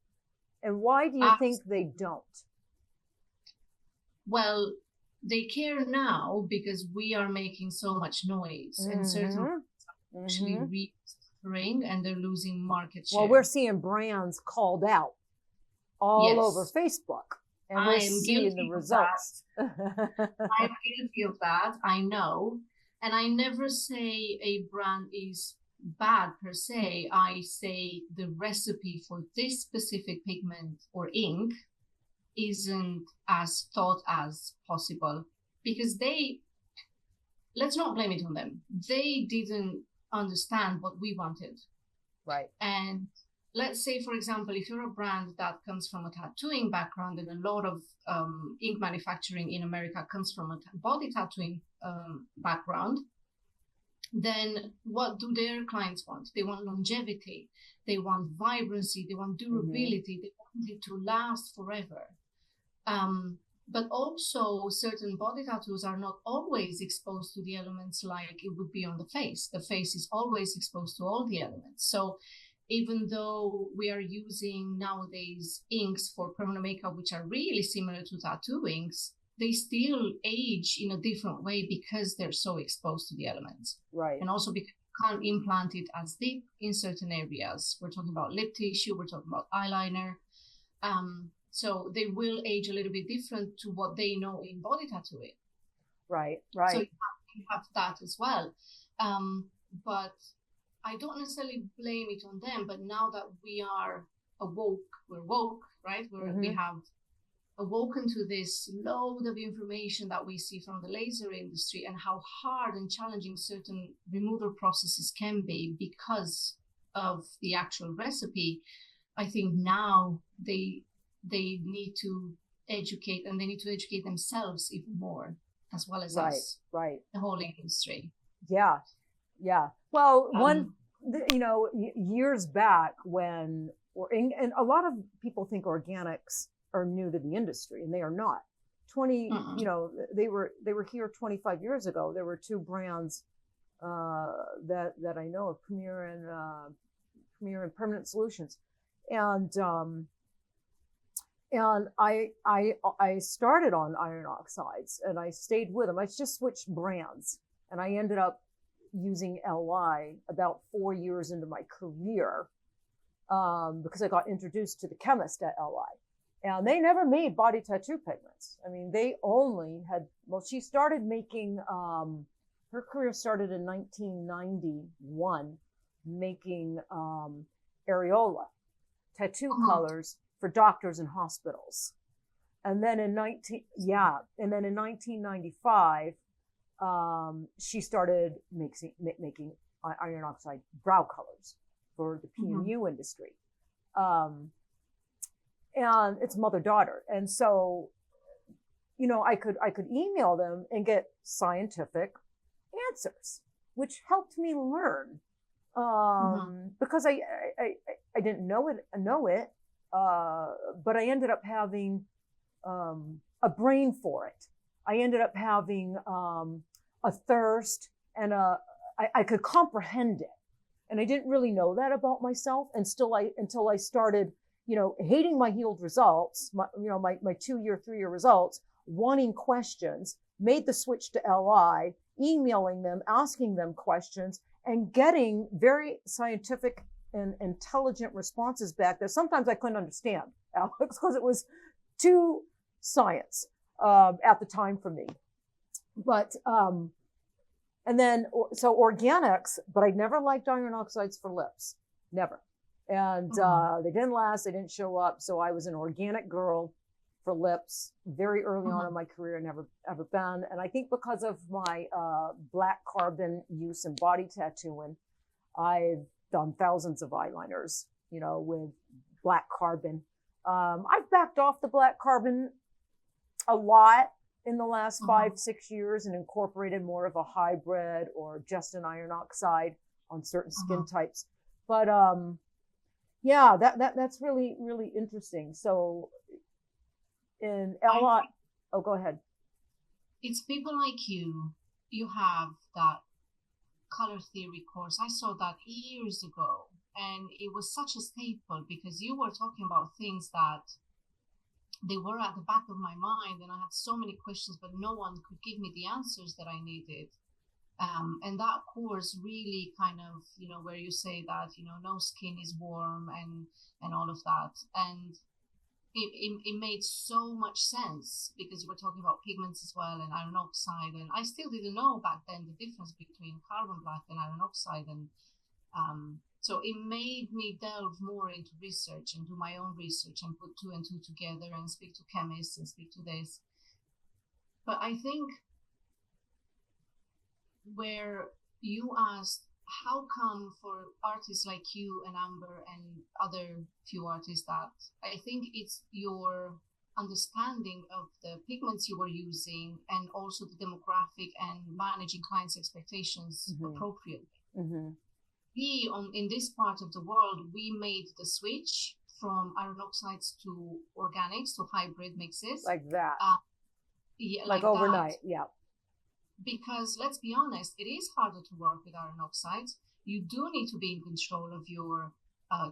And why do you think they don't? Well, they care now because we are making so much noise, and certain are actually re-suffering, and they're losing market share. Well, we're seeing brands called out all over Facebook, and we're seeing the results. I'm guilty of that. I know. And I never say a brand is bad per se. I say the recipe for this specific pigment or ink isn't as thought as possible, because let's not blame it on them. They didn't understand what we wanted. Right. And let's say, for example, if you're a brand that comes from a tattooing background, and a lot of ink manufacturing in America comes from a body tattooing background, then what do their clients want? They want longevity, they want vibrancy, they want durability, they want it to last forever. But also certain body tattoos are not always exposed to the elements like it would be on the face. The face is always exposed to all the elements. So even though we are using nowadays inks for permanent makeup, which are really similar to tattoo inks, they still age in a different way because they're so exposed to the elements. Right. And also because you can't implant it as deep in certain areas. We're talking about lip tissue, we're talking about eyeliner. So they will age a little bit different to what they know in body tattooing. Right. So you have that as well. But I don't necessarily blame it on them. But now that we are we're woke, right? We have awoken to this load of information that we see from the laser industry, and how hard and challenging certain removal processes can be because of the actual recipe. I think now they need to educate, and they need to educate themselves even more, as well as us, the whole industry. Yeah. Well, years back when, and a lot of people think organics are new to the industry, and they are not. They were here 25 years ago. There were two brands that I know of, Premier and Permanent Solutions, and I started on iron oxides, and I stayed with them. I just switched brands, and I ended up using LI about 4 years into my career, because I got introduced to the chemist at LI. And they never made body tattoo pigments. I mean, they only had, she started making, her career started in 1991, making areola, tattoo colors for doctors and hospitals. And then in 1995, she started making iron oxide brow colors for the PMU industry. And it's mother-daughter. And so, I could email them and get scientific answers, which helped me learn. Because I didn't know it, but I ended up having a brain for it. I ended up having a thirst, and I could comprehend it. And I didn't really know that about myself until I started, hating my healed results, my 2-year, 3-year results, wanting questions, made the switch to LI, emailing them, asking them questions, and getting very scientific and intelligent responses back that sometimes I couldn't understand, Alex, because it was too science at the time for me. But, and then, so organics, but I never liked iron oxides for lips, never. And they didn't last, they didn't show up. So I was an organic girl for lips very early on in my career, never ever been. And I think because of my black carbon use in body tattooing, I've done thousands of eyeliners, with black carbon. I've backed off the black carbon a lot in the last 5-6 years and incorporated more of a hybrid or just an iron oxide on certain skin types. But yeah, that's really, really interesting. So in LI, go ahead. It's people like you have that color theory course. I saw that years ago, and it was such a staple because you were talking about things that they were at the back of my mind, and I had so many questions, but no one could give me the answers that I needed. And that course really kind of, where you say that, no skin is warm and all of that. And it made so much sense because you were talking about pigments as well and iron oxide. And I still didn't know back then the difference between carbon black and iron oxide. And so it made me delve more into research and do my own research and put 2 and 2 together and speak to chemists and speak to this. But I think where you asked, how come for artists like you and Amber and other few artists, that I think it's your understanding of the pigments you were using and also the demographic and managing clients' expectations appropriately. We, in this part of the world, we made the switch from iron oxides to organics, to hybrid mixes. Like that. Yeah, like overnight, that. yeah. Because let's be honest, it is harder to work with iron oxides. You do need to be in control of your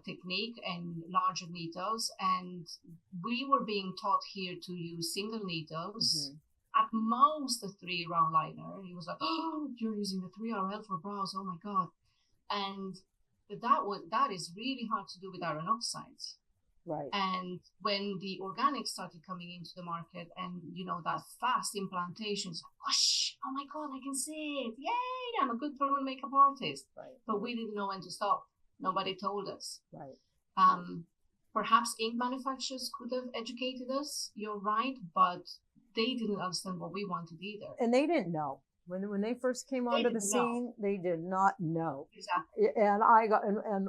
technique and larger needles. And we were being taught here to use single needles, at most a 3-round liner. He was like, oh, you're using the 3RL for brows. Oh my God. And that is really hard to do with iron oxides. Right. And when the organics started coming into the market and, that fast implantation, it's like, whoosh, oh my God, I can see it. Yay, I'm a good permanent makeup artist. Right. But we didn't know when to stop. Nobody told us. Right. Perhaps ink manufacturers could have educated us. You're right. But they didn't understand what we wanted either. And they didn't know. When they first came onto the scene, they did not know. Exactly. And I got, and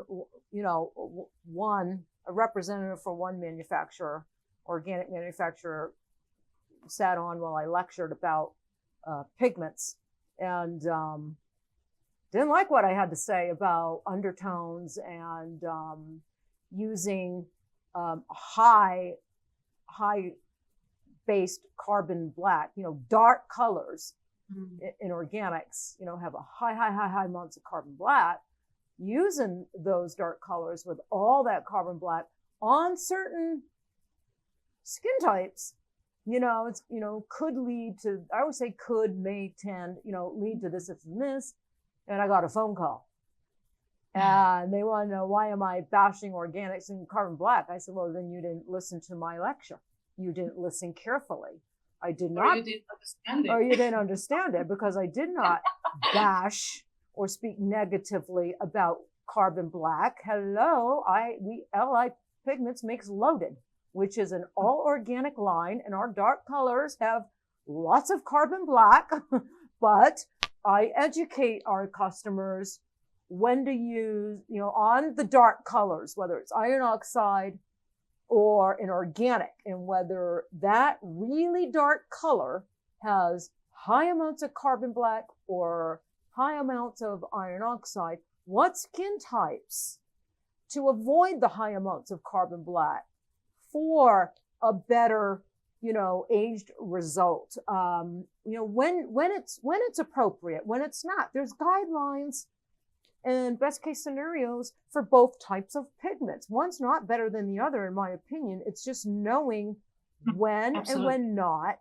a representative for one manufacturer, organic manufacturer, sat on while I lectured about pigments, and didn't like what I had to say about undertones and using high based carbon black, dark colors in organics, have a high amounts of carbon black. Using those dark colors with all that carbon black on certain skin types, it's, could lead to, I always say could, may, tend, lead to this and this. And I got a phone call and they want to know, why am I bashing organics and carbon black? I said, well, then you didn't listen to my lecture. You didn't listen carefully. I did not. Or you didn't understand it. Or you didn't understand it, because I did not bash or speak negatively about carbon black. Hello, LI Pigments makes Loaded, which is an all organic line, and our dark colors have lots of carbon black, but I educate our customers when to use, on the dark colors, whether it's iron oxide or an organic, and whether that really dark color has high amounts of carbon black or high amounts of iron oxide, what skin types to avoid the high amounts of carbon black for a better, aged result. When it's appropriate, when it's not. There's guidelines and best case scenarios for both types of pigments. One's not better than the other, in my opinion. It's just knowing when and when not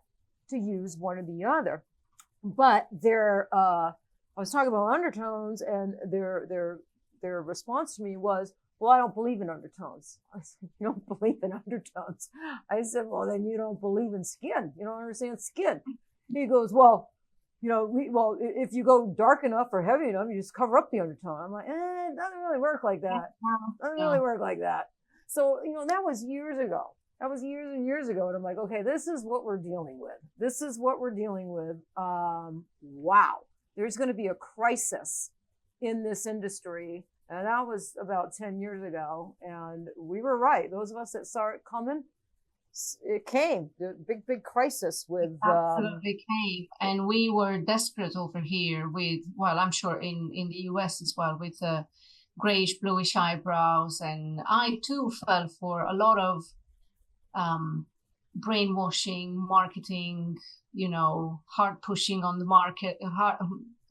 to use one or the other. But I was talking about undertones, and their response to me was, well, I don't believe in undertones. I said, you don't believe in undertones? I said, well, then you don't believe in skin. You don't understand skin. He goes, well, if you go dark enough or heavy enough, you just cover up the undertone. I'm like, it doesn't really work like that. Doesn't really work like that. So, that was years ago. That was years and years ago. And I'm like, okay, this is what we're dealing with. This is what we're dealing with. Wow. There's going to be a crisis in this industry. And that was about 10 years ago. And we were right. Those of us that saw it coming, it came. The big crisis with. It absolutely came. And we were desperate over here with, well, I'm sure in the US as well, with grayish, bluish eyebrows. And I too fell for a lot of brainwashing, marketing, hard pushing on the market,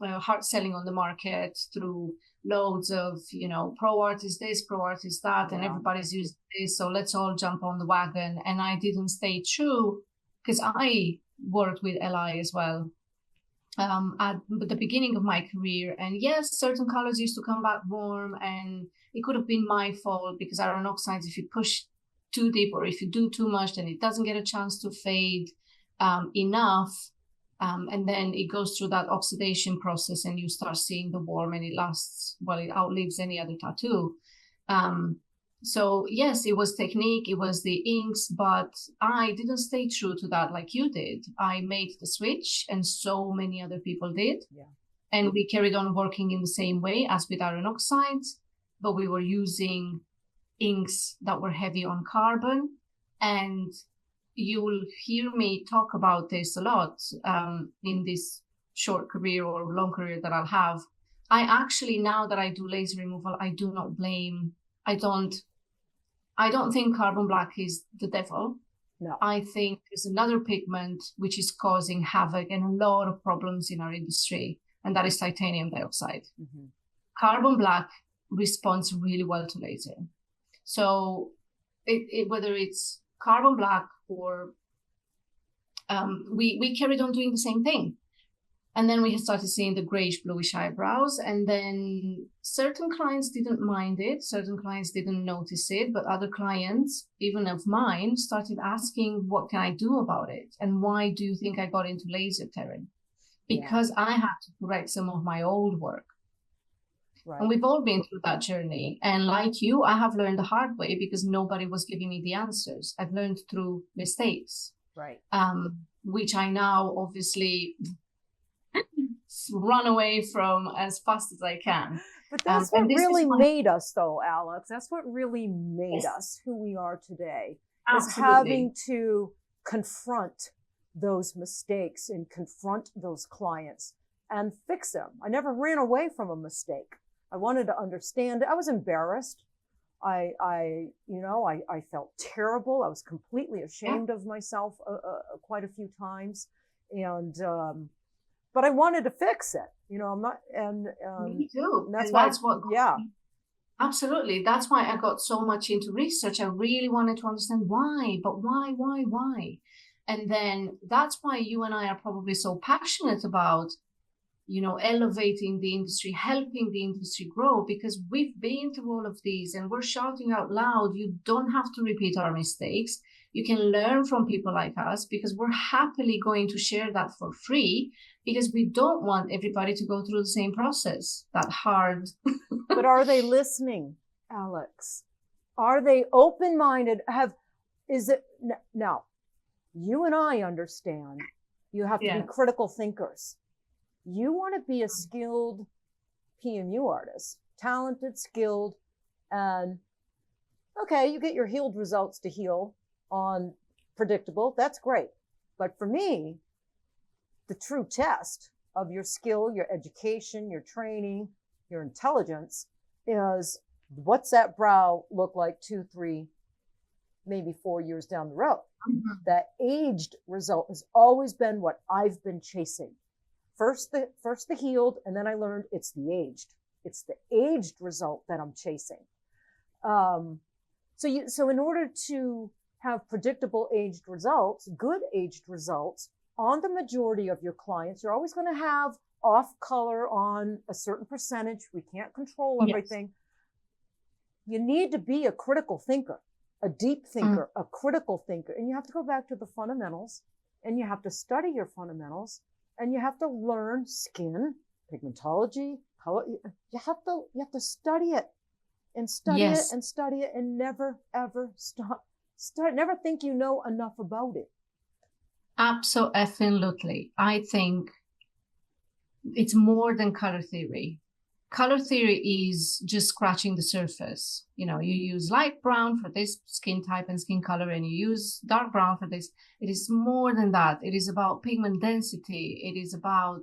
hard selling on the market through loads of, pro artist this, pro artist that, and everybody's using this, so let's all jump on the wagon. And I didn't stay true, because I worked with LI as well at the beginning of my career. And yes, certain colors used to come back warm, and it could have been my fault, because iron oxides, if you push too deep or if you do too much, then it doesn't get a chance to fade enough. And then it goes through that oxidation process, and you start seeing the warm, and it lasts, well, it outlives any other tattoo. So yes, it was technique, it was the inks, but I didn't stay true to that like you did. I made the switch, and so many other people did. Yeah. And we carried on working in the same way as with iron oxides, but we were using inks that were heavy on carbon. And you will hear me talk about this a lot in this short career or long career that I'll have. I actually, now that I do laser removal, I do not blame, I don't think carbon black is the devil. No. I think there's another pigment which is causing havoc and a lot of problems in our industry, and that is titanium dioxide. Mm-hmm. Carbon black responds really well to laser. So whether it's carbon black or we carried on doing the same thing. And then we started seeing the grayish bluish eyebrows, and then certain clients didn't mind it, certain clients didn't notice it, but other clients, even of mine, started asking, what can I do about it? And why do you think I got into laser, Teryn? Because I had to correct some of my old work. Right. And we've all been through that journey. And like you, I have learned the hard way, because nobody was giving me the answers. I've learned through mistakes. Right. Which I now obviously run away from as fast as I can. But that's what really made us, though, Alex. That's what really made us who we are today. Absolutely. Is having to confront those mistakes and confront those clients and fix them. I never ran away from a mistake. I wanted to understand it. I was embarrassed. I felt terrible. I was completely ashamed of myself quite a few times. And, but I wanted to fix it, I'm not, and me too. Absolutely. That's why I got so much into research. I really wanted to understand why, but why? And then that's why you and I are probably so passionate about, elevating the industry, helping the industry grow, because we've been through all of these and we're shouting out loud. You don't have to repeat our mistakes. You can learn from people like us, because we're happily going to share that for free, because we don't want everybody to go through the same process, that hard. But are they listening, Alex? Are they open-minded? Now, you and I understand you have to be critical thinkers. You want to be a skilled PMU artist, talented, skilled, and okay, you get your healed results to heal on predictable. That's great. But for me, the true test of your skill, your education, your training, your intelligence is, what's that brow look like 2, 3, maybe 4 years down the road? Mm-hmm. That aged result has always been what I've been chasing. First the healed, and then I learned it's the aged. It's the aged result that I'm chasing. So in order to have predictable aged results, good aged results on the majority of your clients, you're always going to have off color on a certain percentage. We can't control everything. Yes. You need to be a critical thinker, a deep thinker, a critical thinker. And you have to go back to the fundamentals, and you have to study your fundamentals, and you have to learn skin, pigmentology, color. You have to study it and study it and study it, and never, ever stop. Never think you know enough about it. Absolutely. I think it's more than color theory. Color theory is just scratching the surface. You use light brown for this skin type and skin color, and you use dark brown for this. It is more than that. It is about pigment density. It is about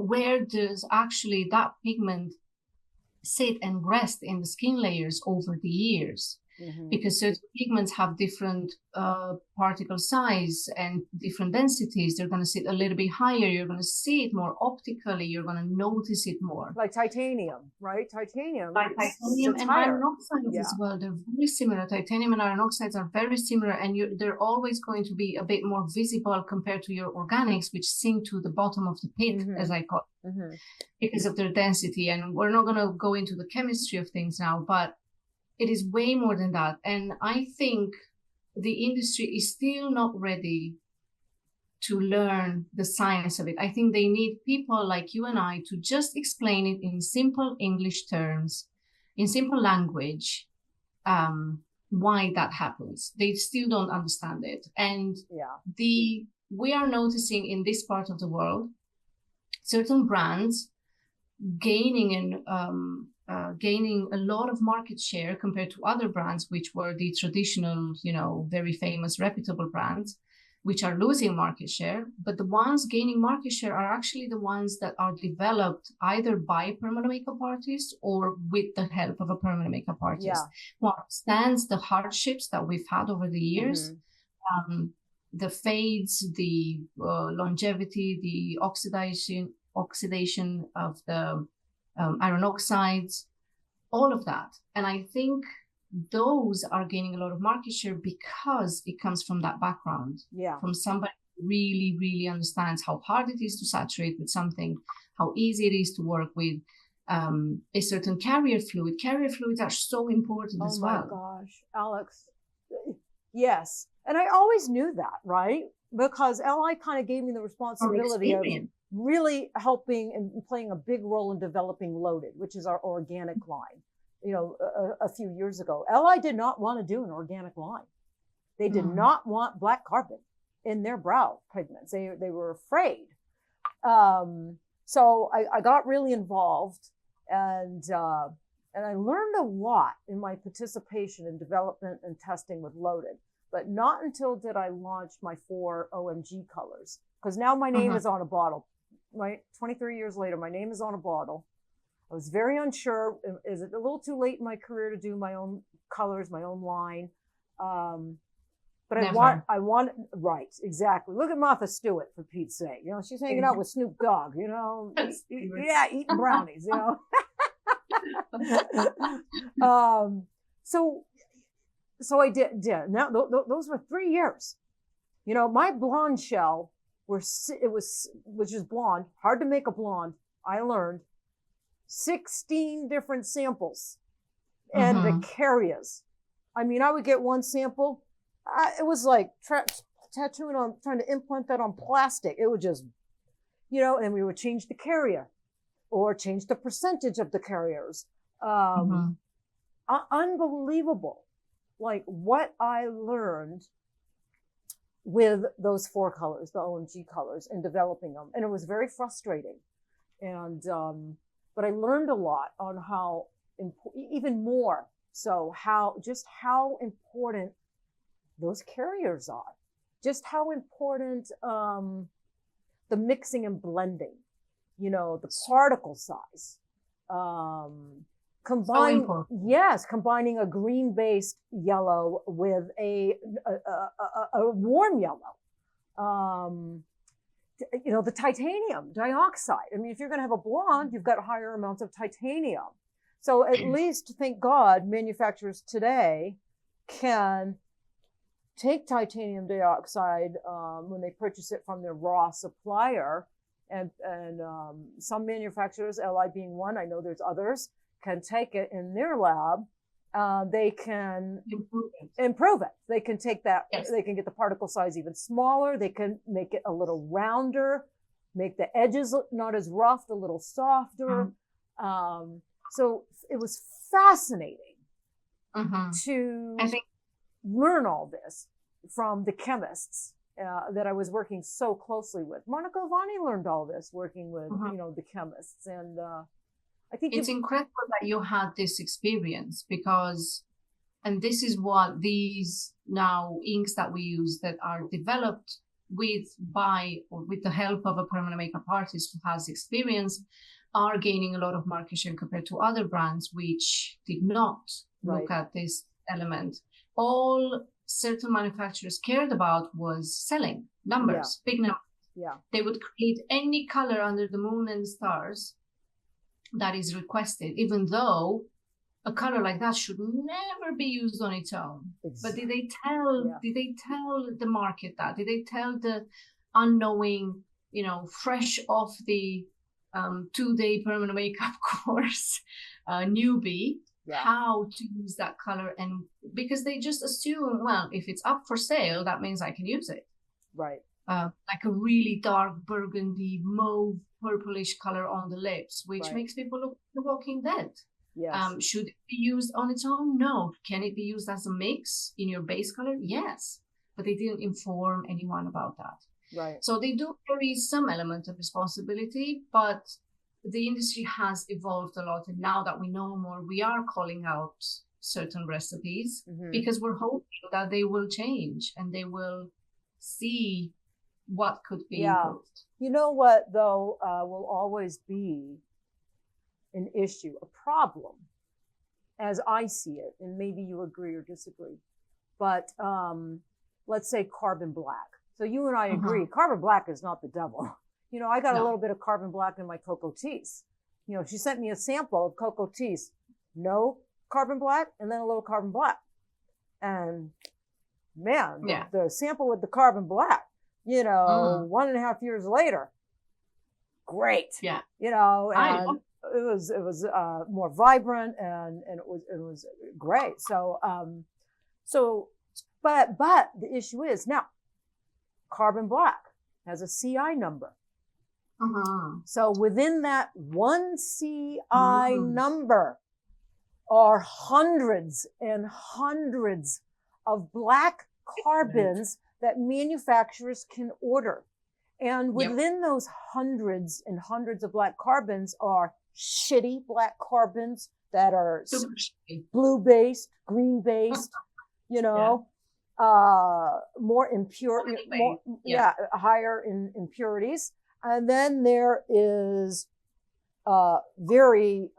where does actually that pigment sit and rest in the skin layers over the years. because certain pigments have different particle size and different densities. They're going to sit a little bit higher. You're going to see it more optically. You're going to notice it more. Like titanium, right? Titanium. Like titanium and iron oxides as well. They're very similar. Titanium and iron oxides are very similar, and they're always going to be a bit more visible compared to your organics, which sink to the bottom of the pit, as I call it, because of their density. And we're not going to go into the chemistry of things now, but it is way more than that. And I think the industry is still not ready to learn the science of it. I think they need people like you and I to just explain it in simple English terms, in simple language, why that happens. They still don't understand it. And we are noticing in this part of the world, certain brands gaining a lot of market share compared to other brands, which were the traditional, very famous, reputable brands, which are losing market share. But the ones gaining market share are actually the ones that are developed either by permanent makeup artists or with the help of a permanent makeup artist who understands the hardships that we've had over the years, the fades, the longevity, the oxidation of the iron oxides, all of that. And I think those are gaining a lot of market share because it comes from that background, from somebody who really, really understands how hard it is to saturate with something, how easy it is to work with a certain carrier fluid. Carrier fluids are so important as well. Oh my gosh, Alex. Yes. And I always knew that, right? Because LI kind of gave me the responsibility of really helping and playing a big role in developing Loaded, which is our organic line. A few years ago, LI did not want to do an organic line. They did not want black carbon in their brow pigments. They were afraid. So I got really involved, and I learned a lot in my participation in development and testing with Loaded. But not until did I launch my 4 OMG colors, because now my name is on a bottle. 23 years later, my name is on a bottle. I was very unsure. Is it a little too late in my career to do my own colors, my own line? But I want, right, exactly. Look at Martha Stewart, for Pete's sake. She's hanging out with Snoop Dogg, eating brownies, So I did. Now, those were 3 years. My blonde shell, which is blonde, hard to make a blonde, I learned, 16 different samples and the carriers. I mean, I would get one sample. It was like tattooing on, trying to implant that on plastic. It would just, and we would change the carrier or change the percentage of the carriers. Unbelievable. Like what I learned with those 4 colors, the OMG colors, and developing them. And it was very frustrating. And, but I learned a lot on how, even more so, how important those carriers are, just how important the mixing and blending, the particle size, combining a green-based yellow with a warm yellow. The titanium dioxide. I mean, if you're going to have a blonde, you've got higher amounts of titanium. So at least, thank God, manufacturers today can take titanium dioxide when they purchase it from their raw supplier. And some manufacturers, LI being one, I know there's others, can take it in their lab. They can improve it. They can take that, they can get the particle size even smaller. They can make it a little rounder, make the edges not as rough, a little softer. So it was fascinating to learn all this from the chemists that I was working so closely with. Monica Lavani learned all this working with, the chemists. And I think it's incredible that you had this experience because, and this is what these now inks that we use that are developed with the help of a permanent makeup artist who has experience are gaining a lot of market share compared to other brands which did not look at this element. All certain manufacturers cared about was selling numbers, big numbers. Yeah. They would create any color under the moon and stars that is requested, even though a color like that should never be used on its own. But did they tell the market that? Did they tell the unknowing, fresh off the 2-day permanent makeup course newbie how to use that color? And because they just assume, well, if it's up for sale, that means I can use it. Right. Like a really dark burgundy, mauve, purplish color on the lips, which makes people look like The Walking Dead. Yes. Should it be used on its own? No. Can it be used as a mix in your base color? Yes. But they didn't inform anyone about that. Right. So they do carry some element of responsibility, but the industry has evolved a lot. And now that we know more, we are calling out certain recipes because we're hoping that they will change and they will see what could be improved. You know what, though, will always be an issue, a problem, as I see it, and maybe you agree or disagree, but let's say carbon black. So you and I agree, carbon black is not the devil. I got a little bit of carbon black in my cocoa teas. She sent me a sample of cocoa teas, no carbon black, and then a little carbon black. And man, the sample with the carbon black, 1.5 years later, great. Yeah. And it was more vibrant and it was great. So but the issue is now carbon black has a CI number. So within that one CI number are hundreds and hundreds of black carbons that manufacturers can order. And within those hundreds and hundreds of black carbons are shitty black carbons that are blue-based, green-based, more impure, higher in impurities. And then there is very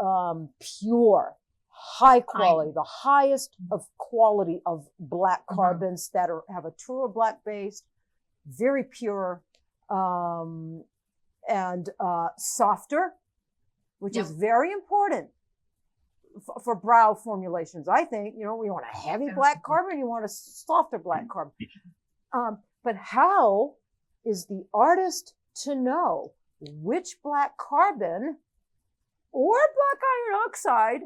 pure, high quality, the highest of quality of black carbons that have a truer black base, very pure, and softer, which is very important for brow formulations. I think, we want a heavy black carbon, you want a softer black carbon. But how is the artist to know which black carbon or black iron oxide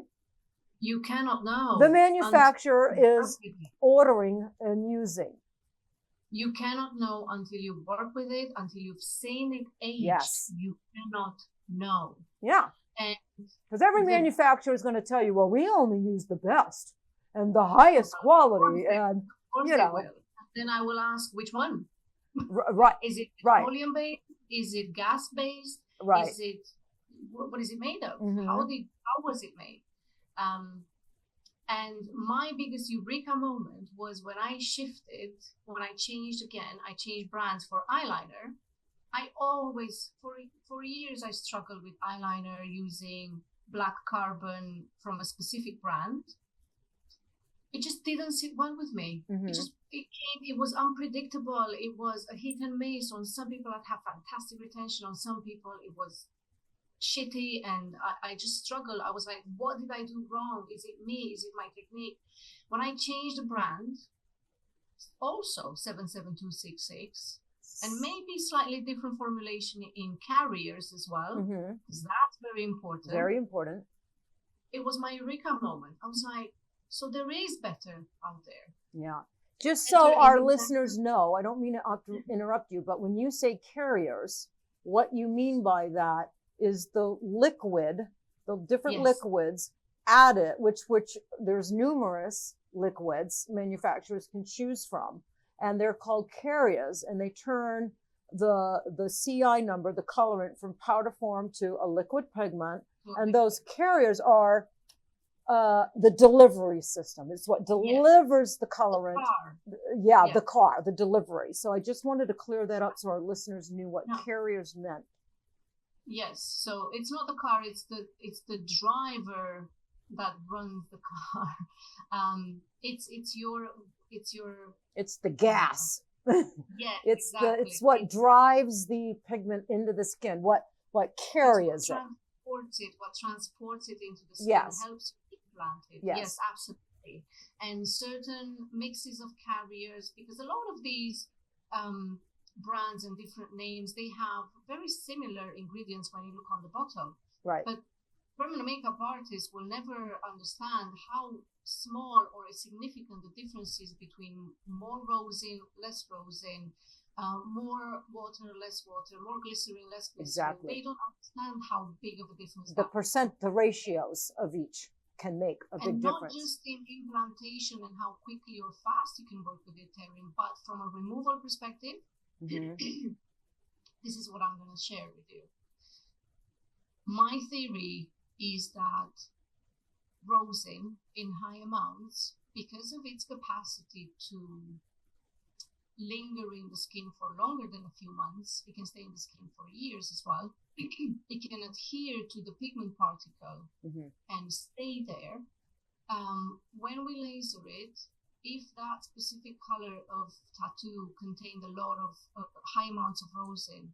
you cannot know the manufacturer is ordering and using? You cannot know until you work with it, until you've seen it age. Yes. You cannot know. Yeah. Because every manufacturer is going to tell you, well, we only use the best and the highest quality. And, Then I will ask, which one? Right. Is it petroleum based? Is it gas based? Right. Is it, what is it made of? How was it made? And my biggest eureka moment was when I changed brands for eyeliner. I always, for years, I struggled with eyeliner using black carbon from a specific brand. It just didn't sit well with me. It was unpredictable. It was a hit and miss. On some people, I'd have fantastic retention. On some people, it was shitty, and I just struggled. I was like, what did I do wrong? Is it me? Is it my technique? When I changed the brand, also 77266, and maybe slightly different formulation in carriers as well, because that's very important. Very important. It was my eureka moment. I was like, so there is better out there. Yeah. Just so our listeners know, I don't mean to interrupt you, but when you say carriers, what you mean by that is the liquid, the different liquids added, which there's numerous liquids manufacturers can choose from, and they're called carriers, and they turn the CI number, the colorant, from powder form to a liquid pigment, and those carriers are the delivery system. It's what delivers the colorant. The delivery. So I just wanted to clear that up so our listeners knew what carriers meant. Yes, so it's not the car, it's the driver that runs the car. It's It's the gas. yeah, It's exactly. it's what drives the pigment into the skin. What carries it. What transports it into the skin, Yes. helps implant it. Yes. Absolutely. And certain mixes of carriers, because a lot of these brands and different names, they have very similar ingredients when you look on the bottle. Right. But permanent makeup artists will never understand how small or significant the difference is between more rosin, less rosin, more water, less water, more glycerin, less glycerin. Exactly. They don't understand how big of a difference the ratios of each can make a big difference. And not just in implantation and how quickly or fast you can work with it, Teryn, but from a removal perspective, this is what I'm going to share with you. My theory is that rosin in high amounts, because of its capacity to linger in the skin for longer than a few months, it can stay in the skin for years as well. It can adhere to the pigment particle and stay there. When we laser it, if that specific color of tattoo contained a lot of high amounts of rosin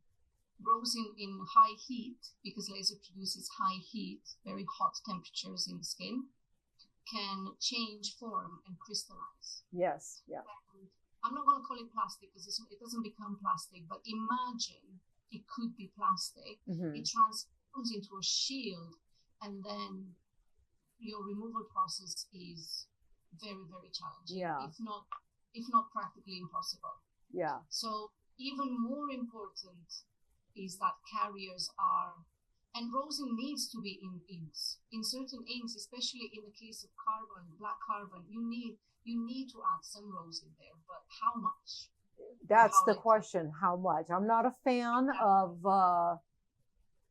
in high heat, because laser produces high heat, very hot temperatures in the skin, can change form and crystallize. Yes, yeah. And I'm not going to call it plastic because it doesn't become plastic, but imagine it could be plastic. It transforms into a shield, and then your removal process is very, very challenging. Yeah. If not practically impossible. Yeah. So even more important is that carriers are, and rosin needs to be in inks. In certain inks, especially in the case of carbon, black carbon, you need to add some rosin there, but how much? That's the question. How much? I'm not a fan of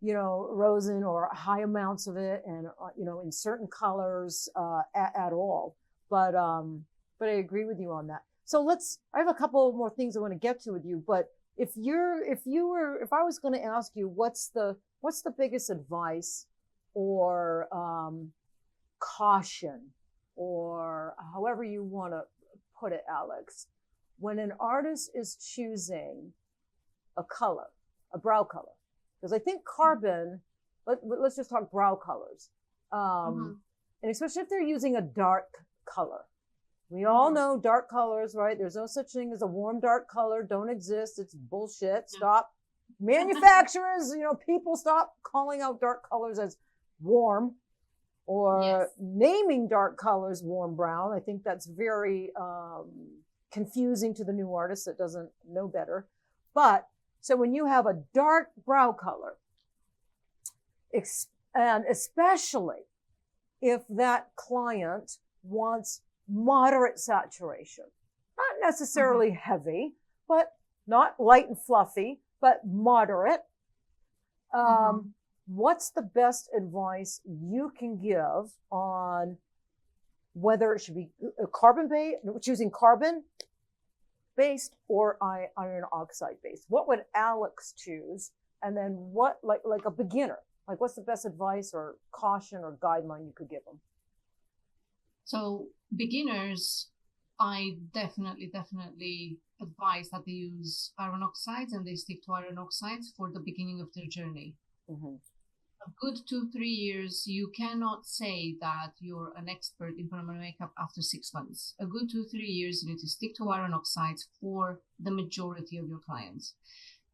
rosin or high amounts of it, and in certain colors at all. But I agree with you on that. So I have a couple more things I want to get to with you. But if I was going to ask you, what's the biggest advice or caution, or however you want to put it, Alex, when an artist is choosing a color, a brow color? Because I think carbon, let's just talk brow colors. And especially if they're using a dark color. We all know dark colors, right? There's no such thing as a warm dark color. Don't exist. It's bullshit. Stop. Manufacturers, people stop calling out dark colors as warm, or naming dark colors warm brown. I think that's very confusing to the new artist that doesn't know better. But so when you have a dark brow color, and especially if that client wants moderate saturation, not necessarily heavy, but not light and fluffy, but moderate, what's the best advice you can give on whether it should be choosing carbon based or iron oxide based? What would Alex choose? And then what, like a beginner, what's the best advice or caution or guideline you could give them? So beginners, I definitely advise that they use iron oxides and they stick to iron oxides for the beginning of their journey. A good 2-3 years, you cannot say that you're an expert in permanent makeup after 6 months. A good 2-3 years, you need to stick to iron oxides for the majority of your clients,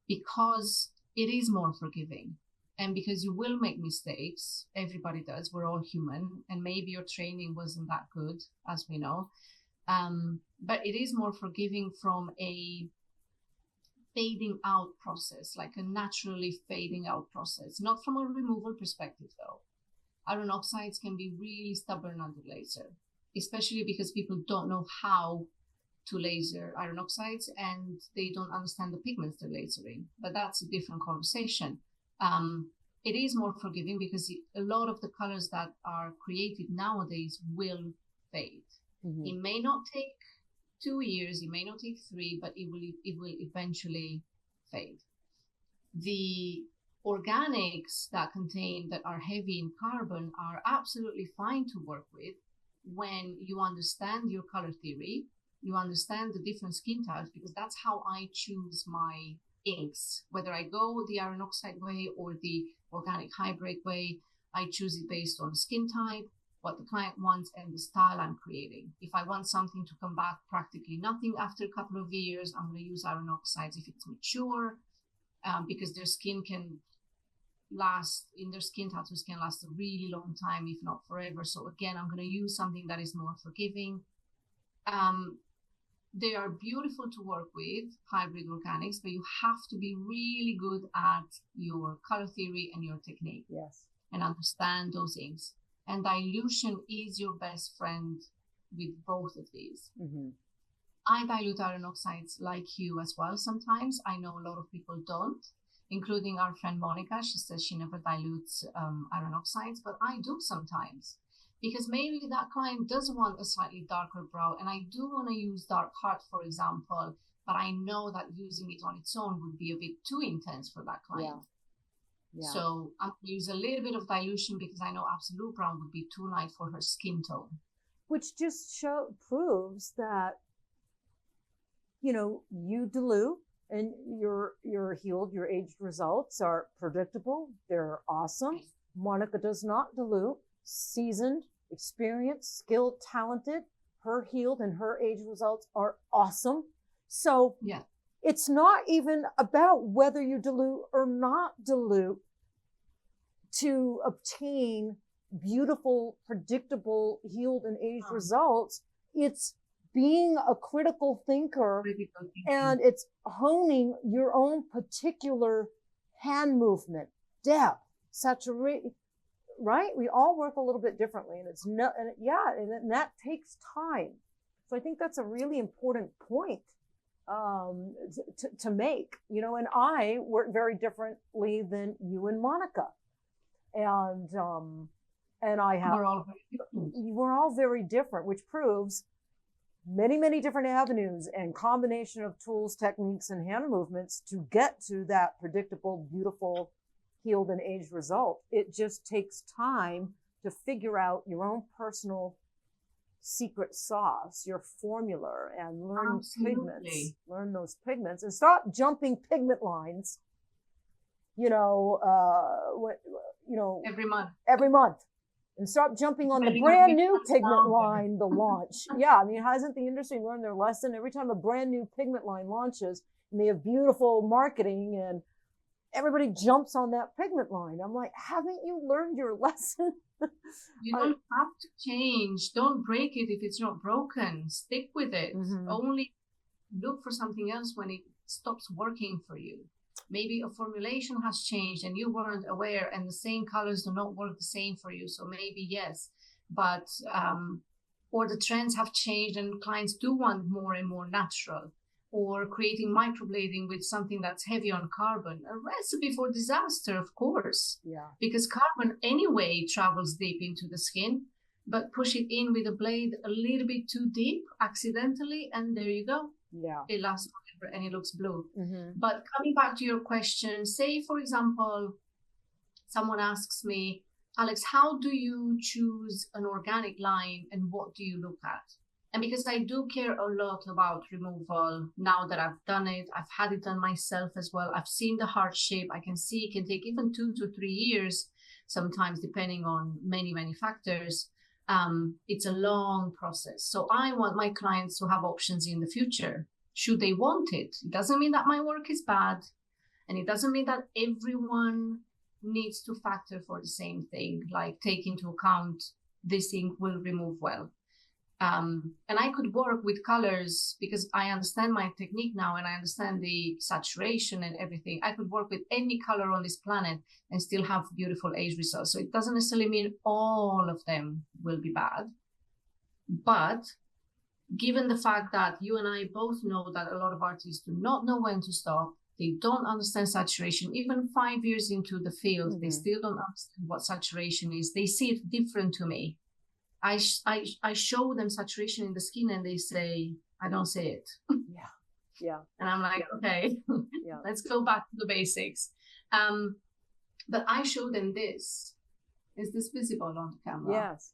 because it is more forgiving. And because you will make mistakes, everybody does, we're all human, and maybe your training wasn't that good, as we know. But it is more forgiving from a fading out process, like a naturally fading out process, not from a removal perspective though. Iron oxides can be really stubborn under laser, especially because people don't know how to laser iron oxides and they don't understand the pigments they're lasering. But that's a different conversation. It is more forgiving because a lot of the colors that are created nowadays will fade. It may not take 2 years, it may not take 3, but it will eventually fade. The organics that are heavy in carbon are absolutely fine to work with when you understand your color theory, you understand the different skin types, because that's how I choose my inks. Whether I go the iron oxide way or the organic hybrid way, I choose it based on skin type, what the client wants, and the style I'm creating. If I want something to come back practically nothing after a couple of years, I'm going to use iron oxides if it's mature, because their skin can last, in their skin tattoos can last a really long time, if not forever. So again, I'm going to use something that is more forgiving. They are beautiful to work with, hybrid organics, but you have to be really good at your color theory and your technique. Yes. And understand those inks. And dilution is your best friend with both of these. Mm-hmm. I dilute iron oxides like you as well sometimes. I know a lot of people don't, including our friend Monica. She says she never dilutes iron oxides, but I do sometimes. Because maybe that client does want a slightly darker brow, and I do want to use dark heart, for example, but I know that using it on its own would be a bit too intense for that client. Yeah. So I'm going to use a little bit of dilution because I know absolute brown would be too light for her skin tone. Which just proves that, you dilute and you're healed. Your aged results are predictable. They're awesome. Monica does not dilute. Seasoned, experienced, skilled, talented. Her healed and her age results are awesome. So yeah, it's not even about whether you dilute or not dilute to obtain beautiful, predictable, healed and aged results. It's being a critical thinker, and it's honing your own particular hand movement, depth, saturation. Right? We all work a little bit differently, and and that takes time. So I think that's a really important point to make, and I work very differently than you and Monica. And I have, we're all very different, which proves many, many different avenues and combination of tools, techniques, and hand movements to get to that predictable, beautiful, healed and aged result. It just takes time to figure out your own personal secret sauce, your formula, and learn pigments. Learn those pigments and stop jumping pigment lines. Every month, and stop jumping on the brand new pigment line. The launch, hasn't the industry learned their lesson? Every time a brand new pigment line launches, and they have beautiful marketing and everybody jumps on that pigment line. I'm like, haven't you learned your lesson? You don't have to change. Don't break it if it's not broken. Stick with it. Mm-hmm. Only look for something else when it stops working for you. Maybe a formulation has changed and you weren't aware, and the same colors do not work the same for you. So maybe yes, but or the trends have changed and clients do want more and more natural. Or creating microblading with something that's heavy on carbon. A recipe for disaster, of course. Yeah. Because carbon anyway travels deep into the skin, but push it in with a blade a little bit too deep accidentally, and there you go. Yeah. It lasts forever and it looks blue. Mm-hmm. But coming back to your question, say, for example, someone asks me, Alex, how do you choose an organic line and what do you look at? And because I do care a lot about removal, now that I've done it, I've had it done myself as well. I've seen the hardship. I can see it can take even 2 to 3 years, sometimes depending on many, many factors. It's a long process. So I want my clients to have options in the future, should they want it. It doesn't mean that my work is bad. And it doesn't mean that everyone needs to factor for the same thing, like take into account this ink will remove well. And I could work with colors because I understand my technique now and I understand the saturation and everything. I could work with any color on this planet and still have beautiful age results. So it doesn't necessarily mean all of them will be bad. But given the fact that you and I both know that a lot of artists do not know when to stop, they don't understand saturation. Even 5 years into the field, mm-hmm. They still don't understand what saturation is. They see it different to me. I show them saturation in the skin and they say, I don't see it. Yeah. And I'm like, okay, let's go back to the basics. But I show them this. Is this visible on the camera? Yes.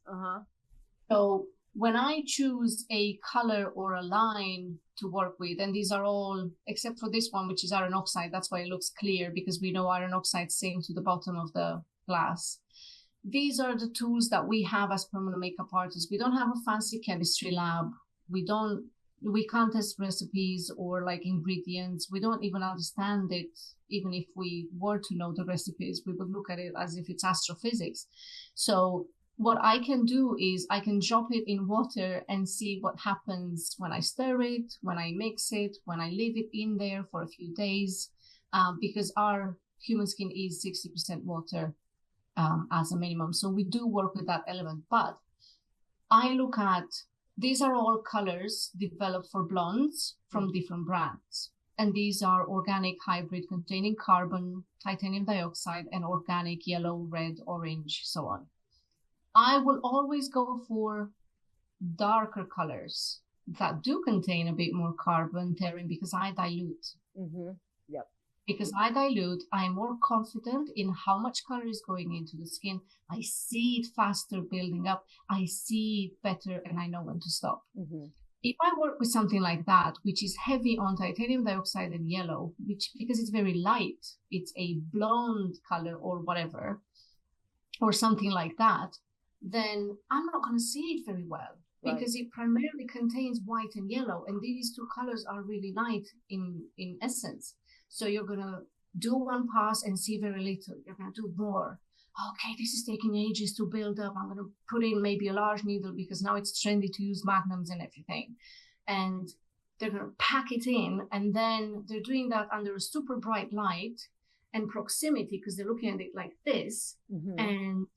So when I choose a color or a line to work with, and these are all, except for this one, which is iron oxide, that's why it looks clear, because we know iron oxide sinks to the bottom of the glass. These are the tools that we have as permanent makeup artists. We don't have a fancy chemistry lab. We can't test recipes or like ingredients. We don't even understand it. Even if we were to know the recipes, we would look at it as if it's astrophysics. So what I can do is I can drop it in water and see what happens when I stir it, when I mix it, when I leave it in there for a few days, because our human skin is 60% water as a minimum. So we do work with that element. But I look at, these are all colors developed for blondes from different brands. And these are organic hybrid containing carbon, titanium dioxide, and organic yellow, red, orange, so on. I will always go for darker colors that do contain a bit more carbon, Teryn, because I dilute. Yep. Because I dilute, I'm more confident in how much color is going into the skin. I see it faster building up. I see it better, and I know when to stop. If I work with something like that, which is heavy on titanium dioxide and yellow, because it's very light, it's a blonde color or whatever, or something like that, then I'm not going to see it very well, because it primarily contains white and yellow, and these two colors are really light in essence. So you're going to do one pass and see very little. You're going to do more. Okay, this is taking ages to build up. I'm going to put in maybe a large needle because now it's trendy to use magnums and everything. And they're going to pack it in. And then they're doing that under a super bright light and proximity, because they're looking at it like this. And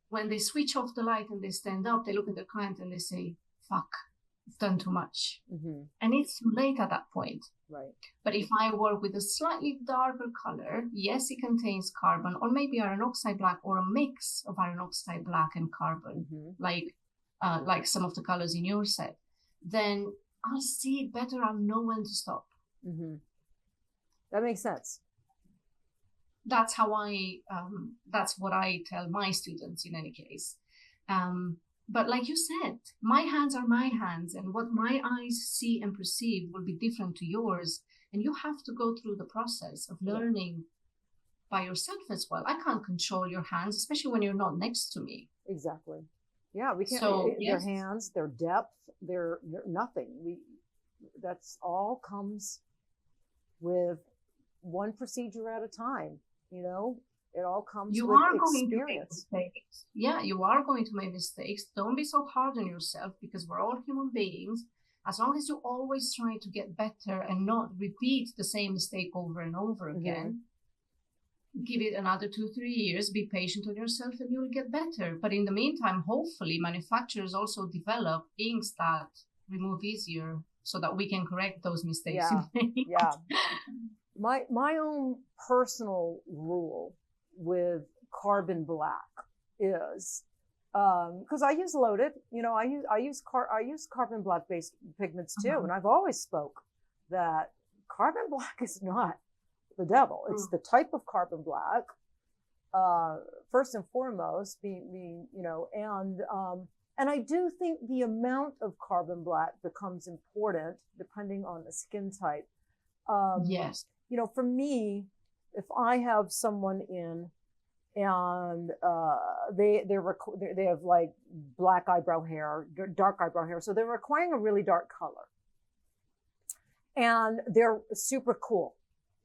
when they switch off the light and they stand up, they look at the client and they say, fuck, I've done too much. And it's too late at that point. But if I work with a slightly darker color, yes, it contains carbon, or maybe iron oxide black, or a mix of iron oxide black and carbon, like some of the colors in your set, then I'll see it better. I'll know when to stop. That makes sense. That's how that's what I tell my students in any case. But like you said, my hands are my hands, and what my eyes see and perceive will be different to yours. And you have to go through the process of learning by yourself as well. I can't control your hands, especially when you're not next to me. Exactly. Yeah, we can't. So, their hands, their depth, their nothing. That's all comes with one procedure at a time. You know. It all comes with experience. Yeah, you are going to make mistakes. Don't be so hard on yourself, because we're all human beings. As long as you always try to get better and not repeat the same mistake over and over again, give it another 2-3 years, be patient on yourself, and you'll get better. But in the meantime, hopefully manufacturers also develop inks that remove easier so that we can correct those mistakes. Yeah. My own personal rule with carbon black is, because I use loaded, I use carbon black based pigments too, and I've always spoke that carbon black is not the devil. It's the type of carbon black, first and foremost, being and I do think the amount of carbon black becomes important depending on the skin type. Yes. For me, if I have someone in and they have like black eyebrow hair, dark eyebrow hair, so they're requiring a really dark color, and they're super cool,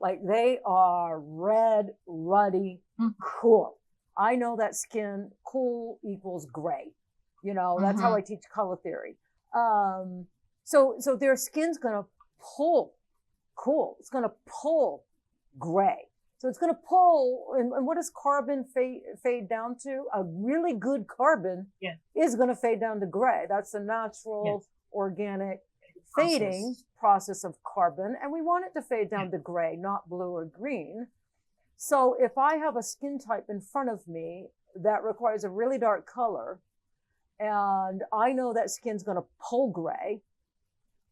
like they are red, ruddy, cool. I know that skin cool equals gray. That's how I teach color theory. So their skin's gonna pull cool. It's gonna pull gray. So it's going to pull, and what does carbon fade down to? A really good carbon is going to fade down to gray. That's a natural, organic fading process of carbon, and we want it to fade down to gray, not blue or green. So if I have a skin type in front of me that requires a really dark color, and I know that skin's going to pull gray,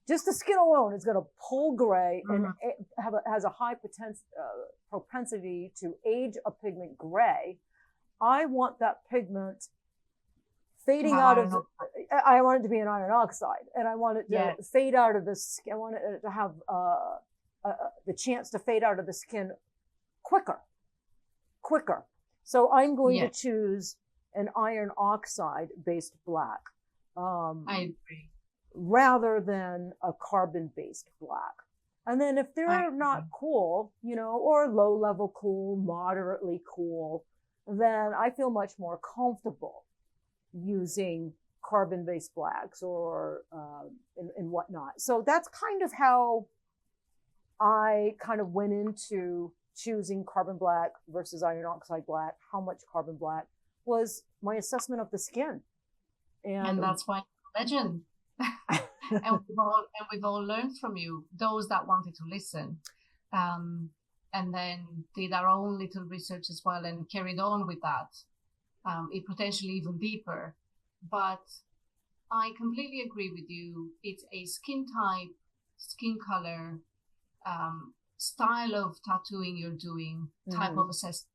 just the skin alone is going to pull gray and Mhm. has a high propensity to age a pigment gray. I want that pigment fading out of, I want it to be an iron oxide, and I want it to fade out of the skin. I want it to have the chance to fade out of the skin quicker. So I'm going to choose an iron oxide based black. I agree. Rather than a carbon based black. And then if they're not cool, or low level cool, moderately cool, then I feel much more comfortable using carbon based blacks or and whatnot. So that's kind of how I kind of went into choosing carbon black versus iron oxide black. How much carbon black was my assessment of the skin. And that's why you're a legend. and we've all learned from you, those that wanted to listen, and then did our own little research as well and carried on with that, it potentially even deeper. But I completely agree with you. It's a skin type, skin color, style of tattooing you're doing, type of assessment.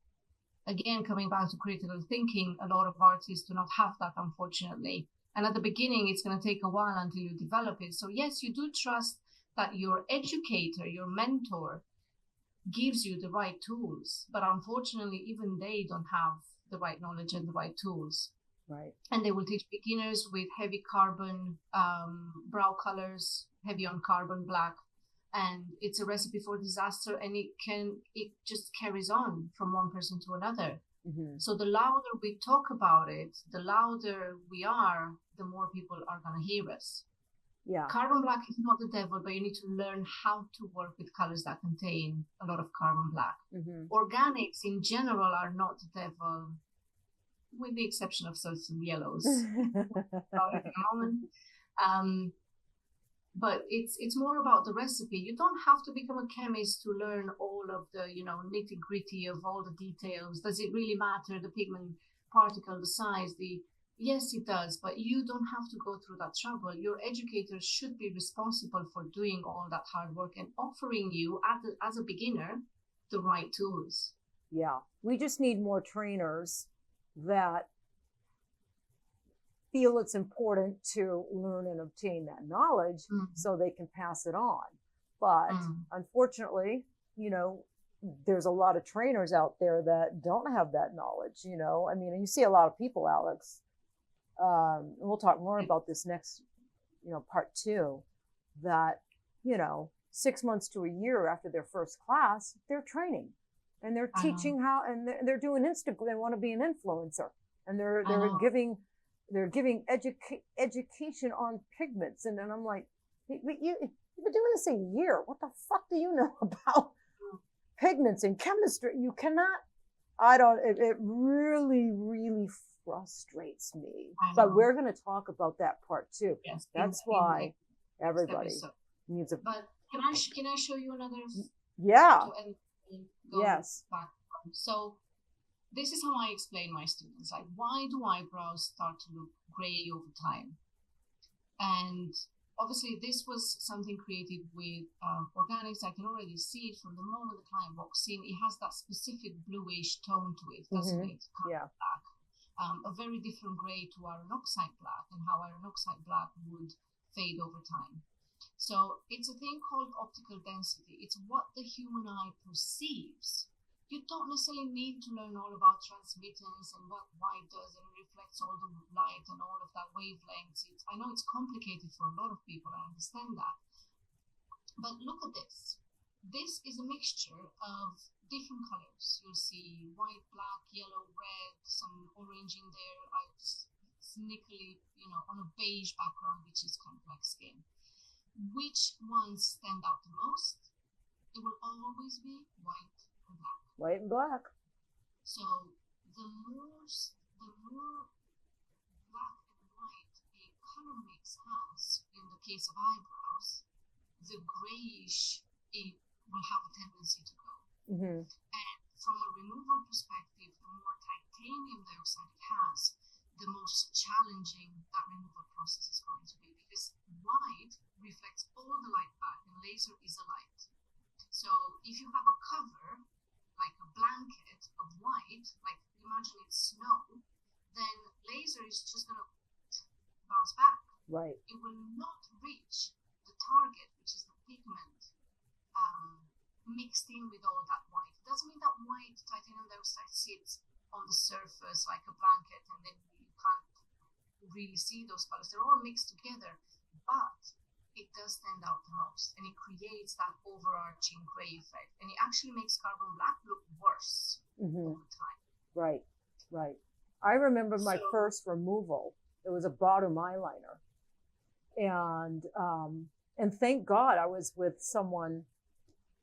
Again, coming back to critical thinking, a lot of artists do not have that, unfortunately. And at the beginning, it's going to take a while until you develop it. So yes, you do trust that your educator, your mentor, gives you the right tools. But unfortunately, even they don't have the right knowledge and the right tools. Right. And they will teach beginners with heavy carbon brow colors, heavy on carbon black. And it's a recipe for disaster. And it just carries on from one person to another. Mm-hmm. So the louder we talk about it, the louder we are, the more people are going to hear us. Yeah. Carbon black is not the devil, but you need to learn how to work with colors that contain a lot of carbon black. Mm-hmm. Organics in general are not the devil, with the exception of certain yellows. At the moment. But it's more about the recipe. You don't have to become a chemist to learn all of the, nitty gritty of all the details. Does it really matter? The pigment particle, the size, yes, it does, but you don't have to go through that trouble. Your educator should be responsible for doing all that hard work and offering you as a beginner, the right tools. Yeah. We just need more trainers that feel it's important to learn and obtain that knowledge so they can pass it on. But unfortunately, there's a lot of trainers out there that don't have that knowledge, I mean, you see a lot of people, Alex, and we'll talk more about this next, part 2, that, 6 months to a year after their first class, they're training and they're teaching how, and they're doing Instagram. They want to be an influencer, and they're giving education on pigments. And then I'm like, you've been doing this a year. What the fuck do you know about pigments and chemistry? You cannot, it really, really frustrates me. But we're going to talk about that part too. Yes, that's why everybody needs a. But can I show you another? Yeah. Yes. So this is how I explain my students. Like, why do eyebrows start to look gray over time? And obviously, this was something created with organics. I can already see it from the moment the client walks in. It has that specific bluish tone to it, doesn't it? Yeah. Black. A very different gray to iron oxide black, and how iron oxide black would fade over time. So it's a thing called optical density. It's what the human eye perceives. You don't necessarily need to learn all about transmittance and what white does and reflects all the light and all of that wavelengths. I know it's complicated for a lot of people, I understand that. But look at this. This is a mixture of different colors. You'll see white, black, yellow, red, some orange in there. It's sneakily, on a beige background, which is kind of like skin. Which ones stand out the most? It will always be white and black. White and black. So the more black and white a color mix has, in the case of eyebrows, the grayish it will have a tendency to go. Mm-hmm. And from a removal perspective, the more titanium dioxide it has, the most challenging that removal process is going to be, because white reflects all the light back, and laser is a light. So if you have a cover, like a blanket of white, like imagine it's snow, then laser is just going to bounce back. Right. It will not reach the target, which is the pigment, mixed in with all that white. It doesn't mean that white titanium dioxide sits on the surface like a blanket and then you can't really see those colors. They're all mixed together, but it does stand out the most, and it creates that overarching gray effect, and it actually makes carbon black look worse over time. Right, right. I remember my first removal. It was a bottom eyeliner, and thank God I was with someone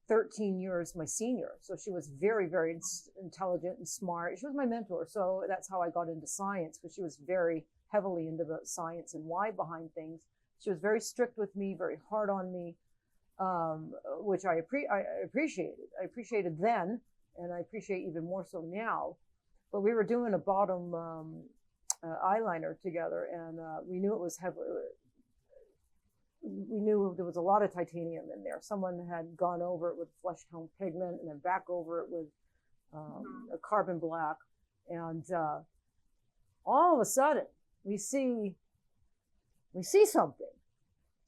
13 years my senior. So she was very, very intelligent and smart. She was my mentor. So that's how I got into science, because she was very heavily into the science and why behind things. She was very strict with me, very hard on me, which I appreciated. I appreciated then, and I appreciate even more so now. But we were doing a bottom eyeliner together, and we knew it was heavy. We knew there was a lot of titanium in there. Someone had gone over it with flesh tone pigment and then back over it with a carbon black. And all of a sudden we see something,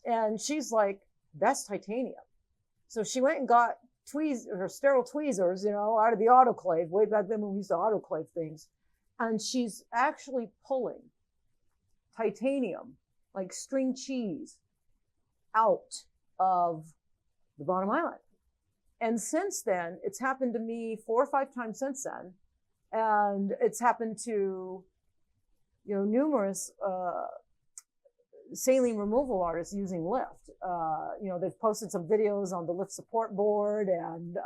and she's like, that's titanium. So she went and got her sterile tweezers, out of the autoclave, way back then when we used to autoclave things. And she's actually pulling titanium, like string cheese, out of the bottom eyeliner. And since then, it's happened to me 4 or 5 times since then. And it's happened to, numerous saline removal artists using lift. They've posted some videos on the lift support board, and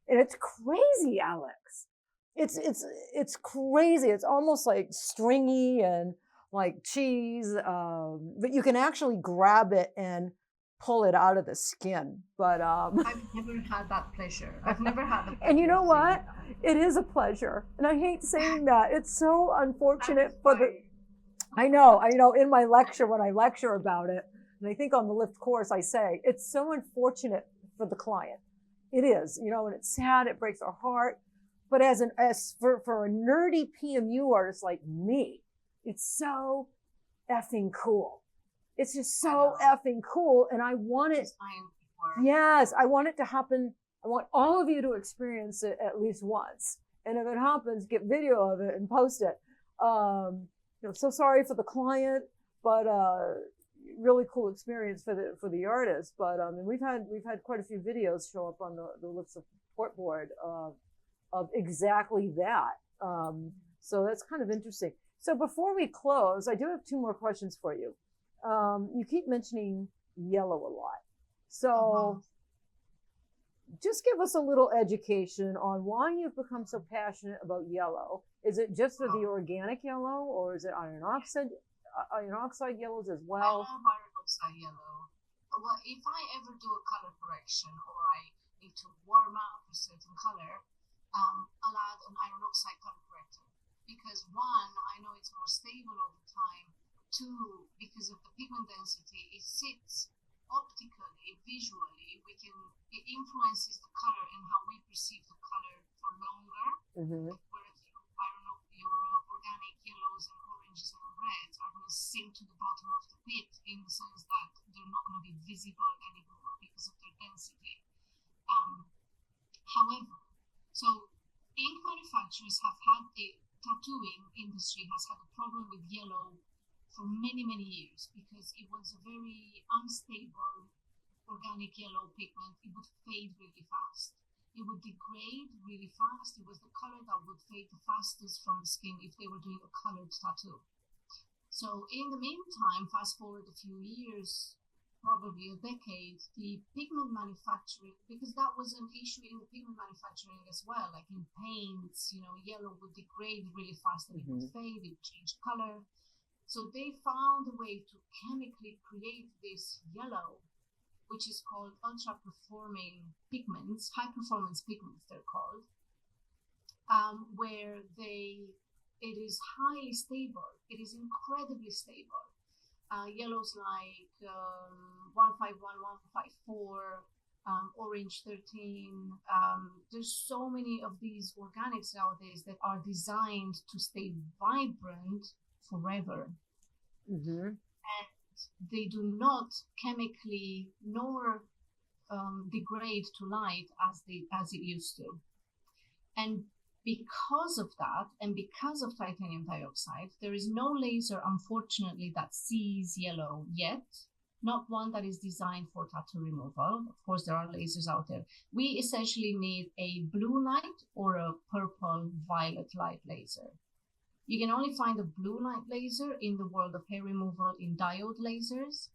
it's crazy, Alex. It's crazy. It's almost like stringy and like cheese, but you can actually grab it and pull it out of the skin. But I've never had that pleasure. I've never had the pleasure. And you know what? It is a pleasure, and I hate saying that. It's so unfortunate for the. I know. In my lecture, when I lecture about it, and I think on the lift course, I say it's so unfortunate for the client. It is, and it's sad. It breaks our heart. But as for a nerdy PMU artist like me, it's so effing cool. It's just so effing cool. And I want it. Yes, I want it to happen. I want all of you to experience it at least once. And if it happens, get video of it and post it. So sorry for the client, but really cool experience for the artist. But we've had quite a few videos show up on the lift support board of exactly that. So that's kind of interesting. So before we close, I do have 2 more questions for you. You keep mentioning yellow a lot. So just give us a little education on why you've become so passionate about yellow. Is it just for the organic yellow, or is it iron oxide yellows as well? I love iron oxide yellow. Well, if I ever do a color correction, or I need to warm up a certain color, I'll add an iron oxide color corrector. Because 1, I know it's more stable over time. 2, because of the pigment density, it sits optically, visually. It influences the color and how we perceive the color for longer. Whereas your organic yellows and oranges and reds are going to sink to the bottom of the pit, in the sense that they're not going to be visible anymore because of their density. However, so ink manufacturers have had tattooing industry has had a problem with yellow for many, many years, because it was a very unstable organic yellow pigment. It would fade really fast. It would degrade really fast. It was the color that would fade the fastest from the skin if they were doing a colored tattoo. So in the meantime, fast forward a few years, probably a decade, the pigment manufacturing, because that was an issue in the pigment manufacturing as well, like in paints, yellow would degrade really fast and it would fade, it would change color. So they found a way to chemically create this yellow, which is called ultra-performing pigments, high-performance pigments they're called, where they it is highly stable. It is incredibly stable. Yellows like 151, 154, orange 13. There's so many of these organics nowadays that are designed to stay vibrant forever. Mm-hmm. And they do not chemically nor degrade to light as it used to. And because of that, and because of titanium dioxide, there is no laser, unfortunately, that sees yellow yet. Not one that is designed for tattoo removal. Of course, there are lasers out there. We essentially need a blue light or a purple violet light laser. You can only find a blue light laser in the world of hair removal in diode lasers,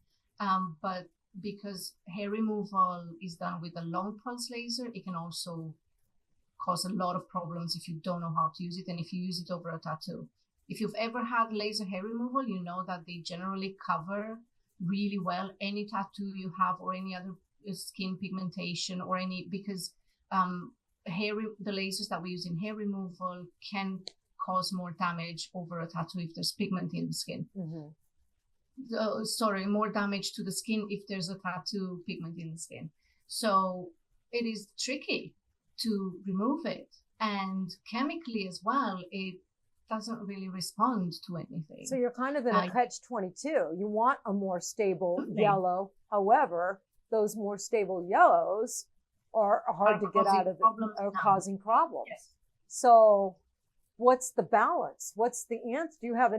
but because hair removal is done with a long pulse laser, it can also cause a lot of problems if you don't know how to use it and if you use it over a tattoo. If you've ever had laser hair removal, you know that they generally cover really well any tattoo you have or any other skin pigmentation or any, because the lasers that we use in hair removal can cause more damage over a tattoo if there's pigment in the skin. Mm-hmm. More damage to the skin if there's a tattoo pigment in the skin. So it is tricky to remove it, and chemically as well, it doesn't really respond to anything. So you're kind of in a catch-22. You want a more stable yellow. However, those more stable yellows are hard to get out of it, are causing problems. Yes. So what's the balance? What's the answer? Do you have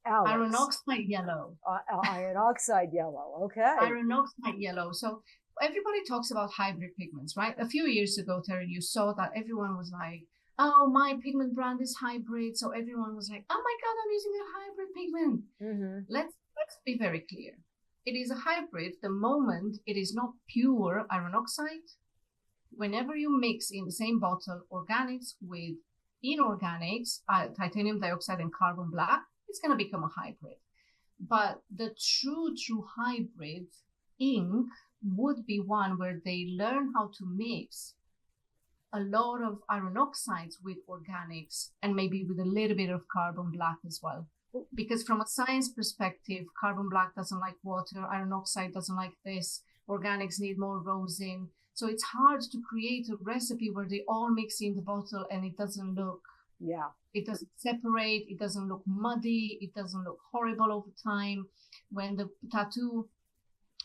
Alex? Iron oxide yellow. Iron oxide yellow. Okay. Iron oxide yellow. So everybody talks about hybrid pigments, right? A few years ago, Terry, you saw that everyone was like, oh, my pigment brand is hybrid. So everyone was like, oh my God, I'm using a hybrid pigment. Mm-hmm. Let's be very clear. It is a hybrid the moment it is not pure iron oxide. Whenever you mix in the same bottle organics with inorganics, titanium dioxide and carbon black, it's going to become a hybrid. But the true hybrid ink would be one where they learn how to mix a lot of iron oxides with organics and maybe with a little bit of carbon black as well. Because from a science perspective, carbon black doesn't like water, iron oxide doesn't like this, organics need more rosin. So it's hard to create a recipe where they all mix in the bottle and it doesn't look, it doesn't separate, it doesn't look muddy, it doesn't look horrible over time. When the tattoo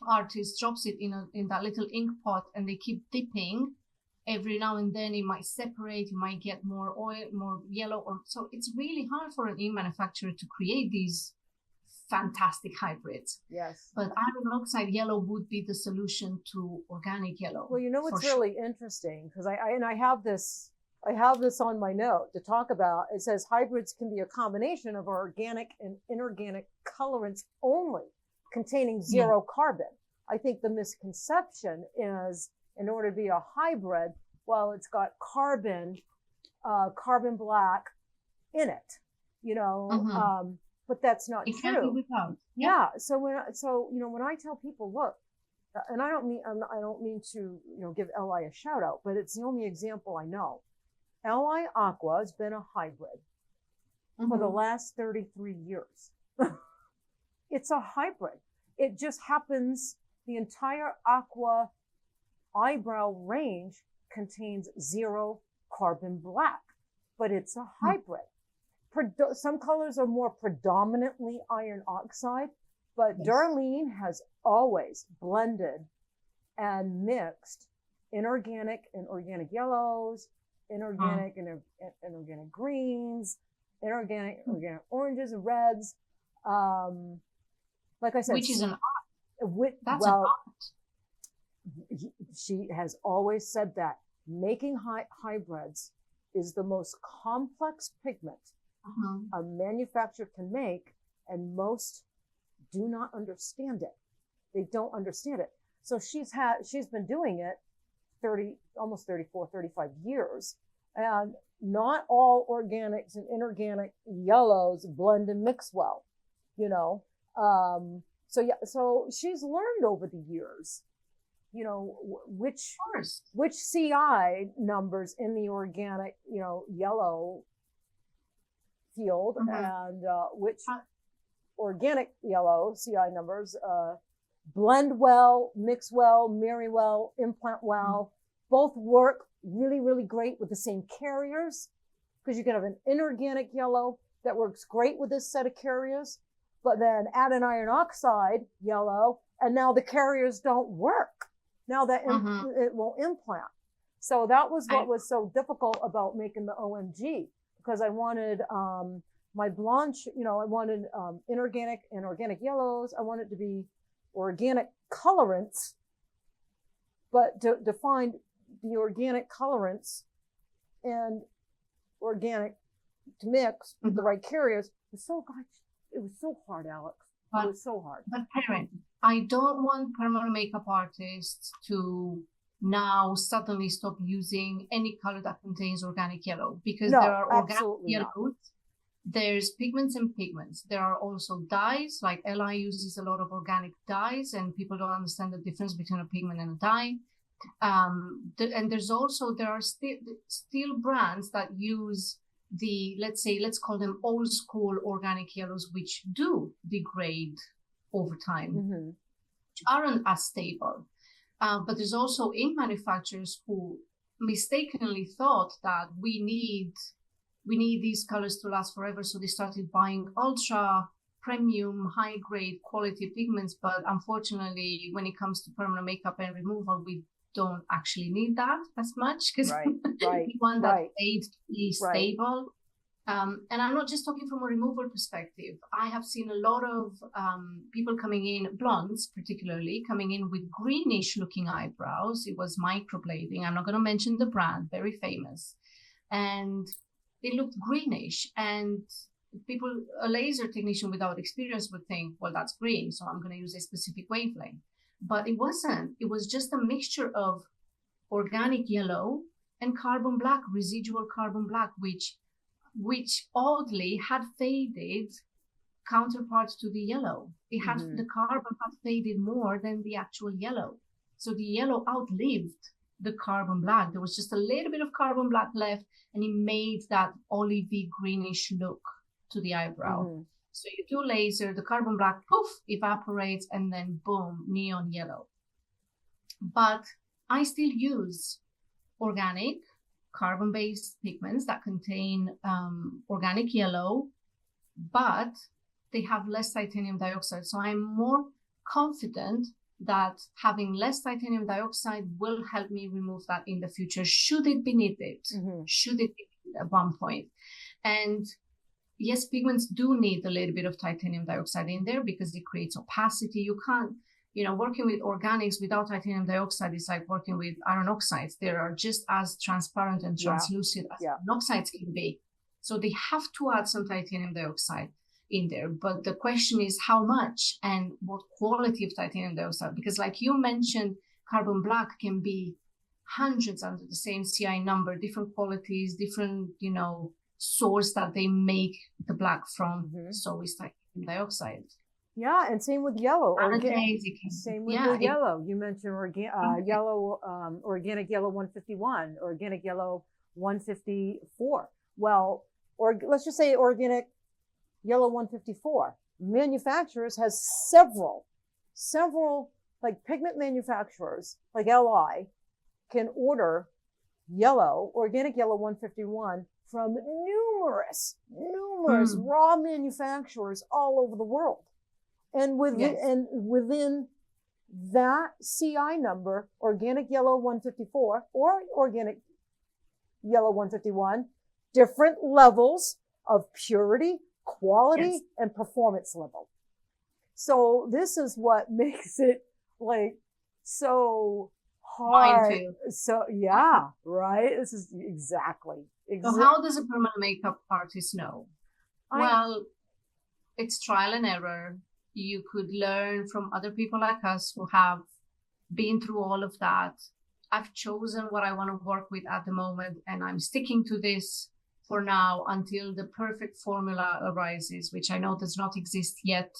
artist drops it in that little ink pot and they keep dipping, every now and then it might separate, you might get more oil, more yellow, so it's really hard for an ink manufacturer to create these fantastic hybrids. Yes. But iron oxide yellow would be the solution to organic yellow. Well, you know what's really interesting, because I have this on my note to talk about. It says hybrids can be a combination of organic and inorganic colorants only, containing zero carbon. I think the misconception is, in order to be a hybrid, well, it's got carbon black in it, but that's not true. Can't be without. Yeah. So when I tell people, look, and I don't mean to, give LI a shout out, but it's the only example I know. LI Aqua has been a hybrid for the last 33 years. It's a hybrid. It just happens the entire Aqua eyebrow range contains zero carbon black, but it's a hybrid. Some colors are more predominantly iron oxide, but Darling has always blended and mixed inorganic and organic yellows, inorganic and inorganic greens, inorganic oranges and reds. Like I said, which is an art. That's an art. She has always said that making hybrids is the most complex pigment a manufacturer can make, and most do not understand it. They don't understand it. So she's been doing it almost 34, 35 years, and not all organics and inorganic yellows blend and mix well, So she's learned over the years, which CI numbers in the organic, yellow field, and which organic yellow CI numbers blend well, mix well, marry well, implant well. Both work really, really great with the same carriers, because you can have an inorganic yellow that works great with this set of carriers, but then add an iron oxide yellow, and now the carriers don't work. Now that it won't implant. So that was what was so difficult about making the OMG, because I wanted my blanche, I wanted inorganic and organic yellows. I wanted to be organic colorants, but to find the organic colorants and organic to mix with the right carriers was so hard, Alex. It was so hard. But Teryn, I don't want permanent makeup artists to now suddenly stop using any color that contains organic yellow, because there are organic yellows. There's pigments and pigments. There are also dyes, like Li uses a lot of organic dyes, and people don't understand the difference between a pigment and a dye. And there are still brands that use let's call them old school organic yellows, which do degrade over time, which aren't as stable. But there's also ink manufacturers who mistakenly thought that we need these colors to last forever. So they started buying ultra premium, high grade quality pigments. But unfortunately, when it comes to permanent makeup and removal, we don't actually need that as much, because we want that fade to be stable. And I'm not just talking from a removal perspective. I have seen a lot of people coming in, blondes particularly, coming in with greenish looking eyebrows. It was Microblading. I'm not going to mention the brand, very famous. And they looked greenish. And a laser technician without experience would think, well, that's green, so I'm going to use a specific wavelength. But it wasn't. It was just a mixture of organic yellow and carbon black, residual carbon black, which oddly had faded counterparts to the yellow. It had the carbon had faded more than the actual yellow. So the yellow outlived the carbon black. There was just a little bit of carbon black left, and it made that olivey greenish look to the eyebrow. So you do laser, the carbon black, poof, evaporates, and then boom, neon yellow. But I still use organic carbon-based pigments that contain organic yellow, but they have less titanium dioxide. So I'm more confident that having less titanium dioxide will help me remove that in the future, should it be needed, should it be needed at one point. And yes, pigments do need a little bit of titanium dioxide in there because it creates opacity. You can't, working with organics without titanium dioxide is like working with iron oxides. They are just as transparent and translucent as iron oxides can be. So they have to add some titanium dioxide in there. But the question is how much and what quality of titanium dioxide, because like you mentioned, carbon black can be hundreds under the same CI number, different qualities, different, source that they make the black from. So is titanium dioxide. Yeah, and same with yellow. Same with the yellow. You mentioned yellow, organic yellow 151, organic yellow 154. Well, let's just say organic yellow 154. Manufacturers has several like pigment manufacturers like Li can order organic yellow 151 from numerous raw manufacturers all over the world. And within that CI number, organic yellow 154 or organic yellow 151, different levels of purity, quality, and performance level. So this is what makes it like so hard. So right. This is exactly. So how does a permanent makeup artist know? Well, it's trial and error. You could learn from other people like us who have been through all of that. I've chosen what I want to work with at the moment, and I'm sticking to this for now until the perfect formula arises, which I know does not exist yet.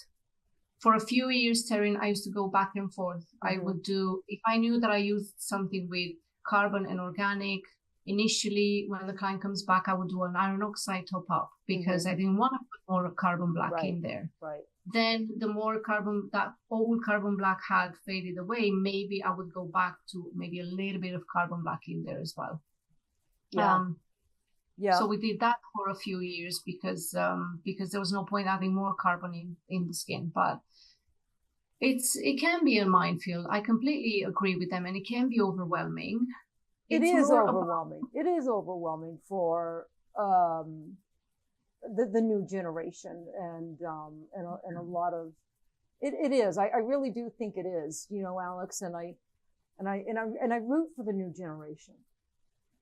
For a few years, Teryn, I used to go back and forth. I would do, if I knew that I used something with carbon and organic, Initially, when the client comes back, I would do an iron oxide top up because I didn't want to put more carbon black in there. Right. Then the more that old carbon black had faded away, maybe I would go back to maybe a little bit of carbon black in there as well. So we did that for a few years because there was no point adding more carbon in the skin. But it can be a minefield. I completely agree with them, and it can be overwhelming. It is overwhelming. It is overwhelming for the new generation, and a lot of it is. I really do think it is. You know, Alex, and I root for the new generation.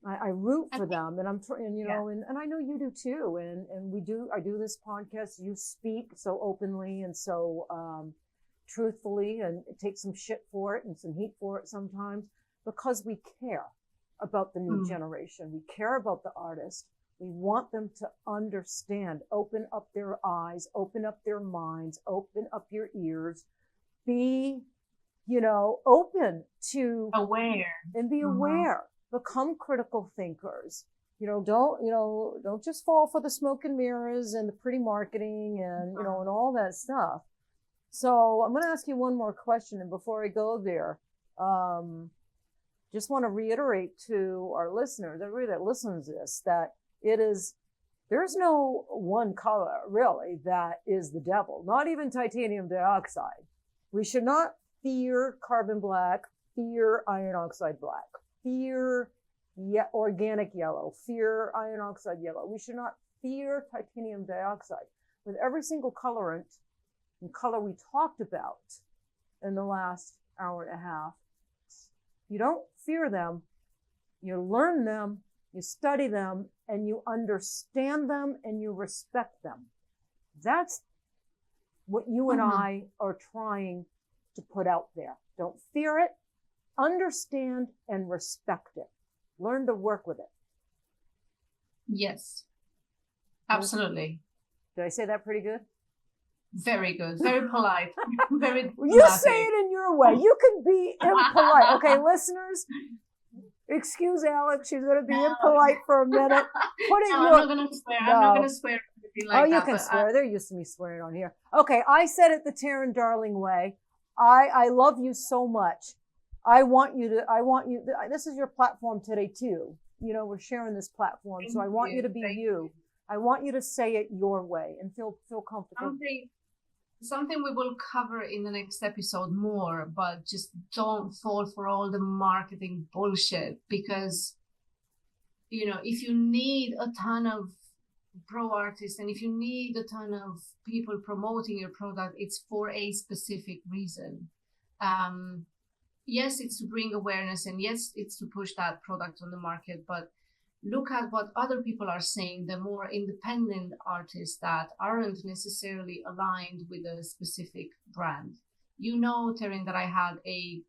I root for them, and and I know you do too. And I do this podcast. You speak so openly and so truthfully, and take some shit for it and some heat for it sometimes, because we care about the new generation. We care about the artist. We want them to understand, open up their eyes, open up their minds, open up your ears, be, open to aware and be aware, become critical thinkers. Don't just fall for the smoke and mirrors and the pretty marketing and, and all that stuff. So I'm going to ask you one more question. And before I go there, just want to reiterate to our listeners, everybody that listens to this, that there's no one color really that is the devil, not even titanium dioxide. We should not fear carbon black, fear iron oxide black, fear organic yellow, fear iron oxide yellow. We should not fear titanium dioxide. With every single colorant and color we talked about in the last hour and a half, you don't fear them, you learn them, you study them, and you understand them, and you respect them. That's what you and I are trying to put out there. Don't fear it, understand and respect it. Learn to work with it. Yes, absolutely. Did I say that pretty good? Very good. Very polite. Very You say it in your way. You can be impolite. Okay, listeners, excuse Alex. She's going to be impolite for a minute. I'm not going to swear. I'm not going to swear. Like you can swear. They're used to me swearing on here. Okay, I said it the Teryn Darling way. I love you so much. This is your platform today too. We're sharing this platform. So I want you to be you. I want you to say it your way and feel comfortable. Something we will cover in the next episode more, but just don't fall for all the marketing bullshit, because, if you need a ton of pro artists and if you need a ton of people promoting your product, it's for a specific reason. Yes, it's to bring awareness, and yes, it's to push that product on the market, but look at what other people are saying, the more independent artists that aren't necessarily aligned with a specific brand. Teryn, that I had a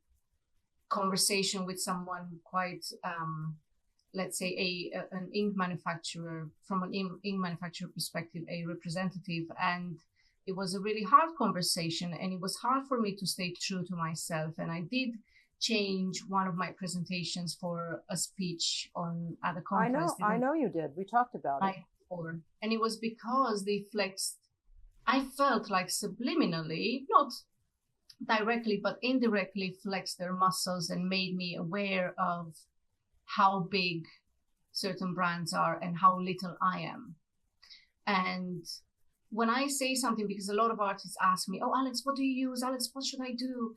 conversation with someone quite, let's say, an ink manufacturer, from an ink manufacturer perspective, a representative, and it was a really hard conversation, and it was hard for me to stay true to myself, and I did change one of my presentations for a speech at a conference. I know you did. We talked about it. And it was because they flexed, I felt like subliminally, not directly, but indirectly flexed their muscles and made me aware of how big certain brands are and how little I am. And when I say something, because a lot of artists ask me, "Oh, Alex, what do you use? Alex, what should I do?"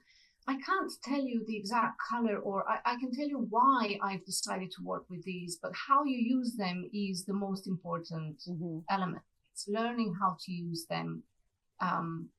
I can't tell you the exact color, or I can tell you why I've decided to work with these, but how you use them is the most important element. It's learning how to use them, and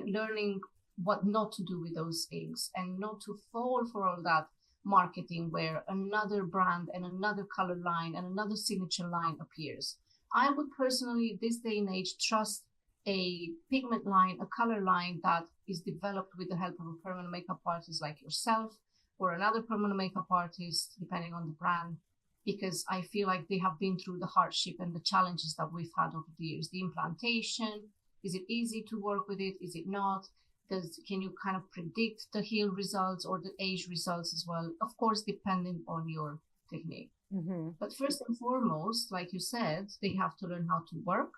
learning what not to do with those things, and not to fall for all that marketing where another brand and another color line and another signature line appears. I would personally, this day and age, trust a pigment line, a color line that is developed with the help of a permanent makeup artist like yourself, or another permanent makeup artist, depending on the brand, because I feel like they have been through the hardship and the challenges that we've had over the years. The implantation, is it easy to work with it? Is it not? Can you kind of predict the heal results or the age results as well? Of course, depending on your technique. Mm-hmm. But first and foremost, like you said, they have to learn how to work.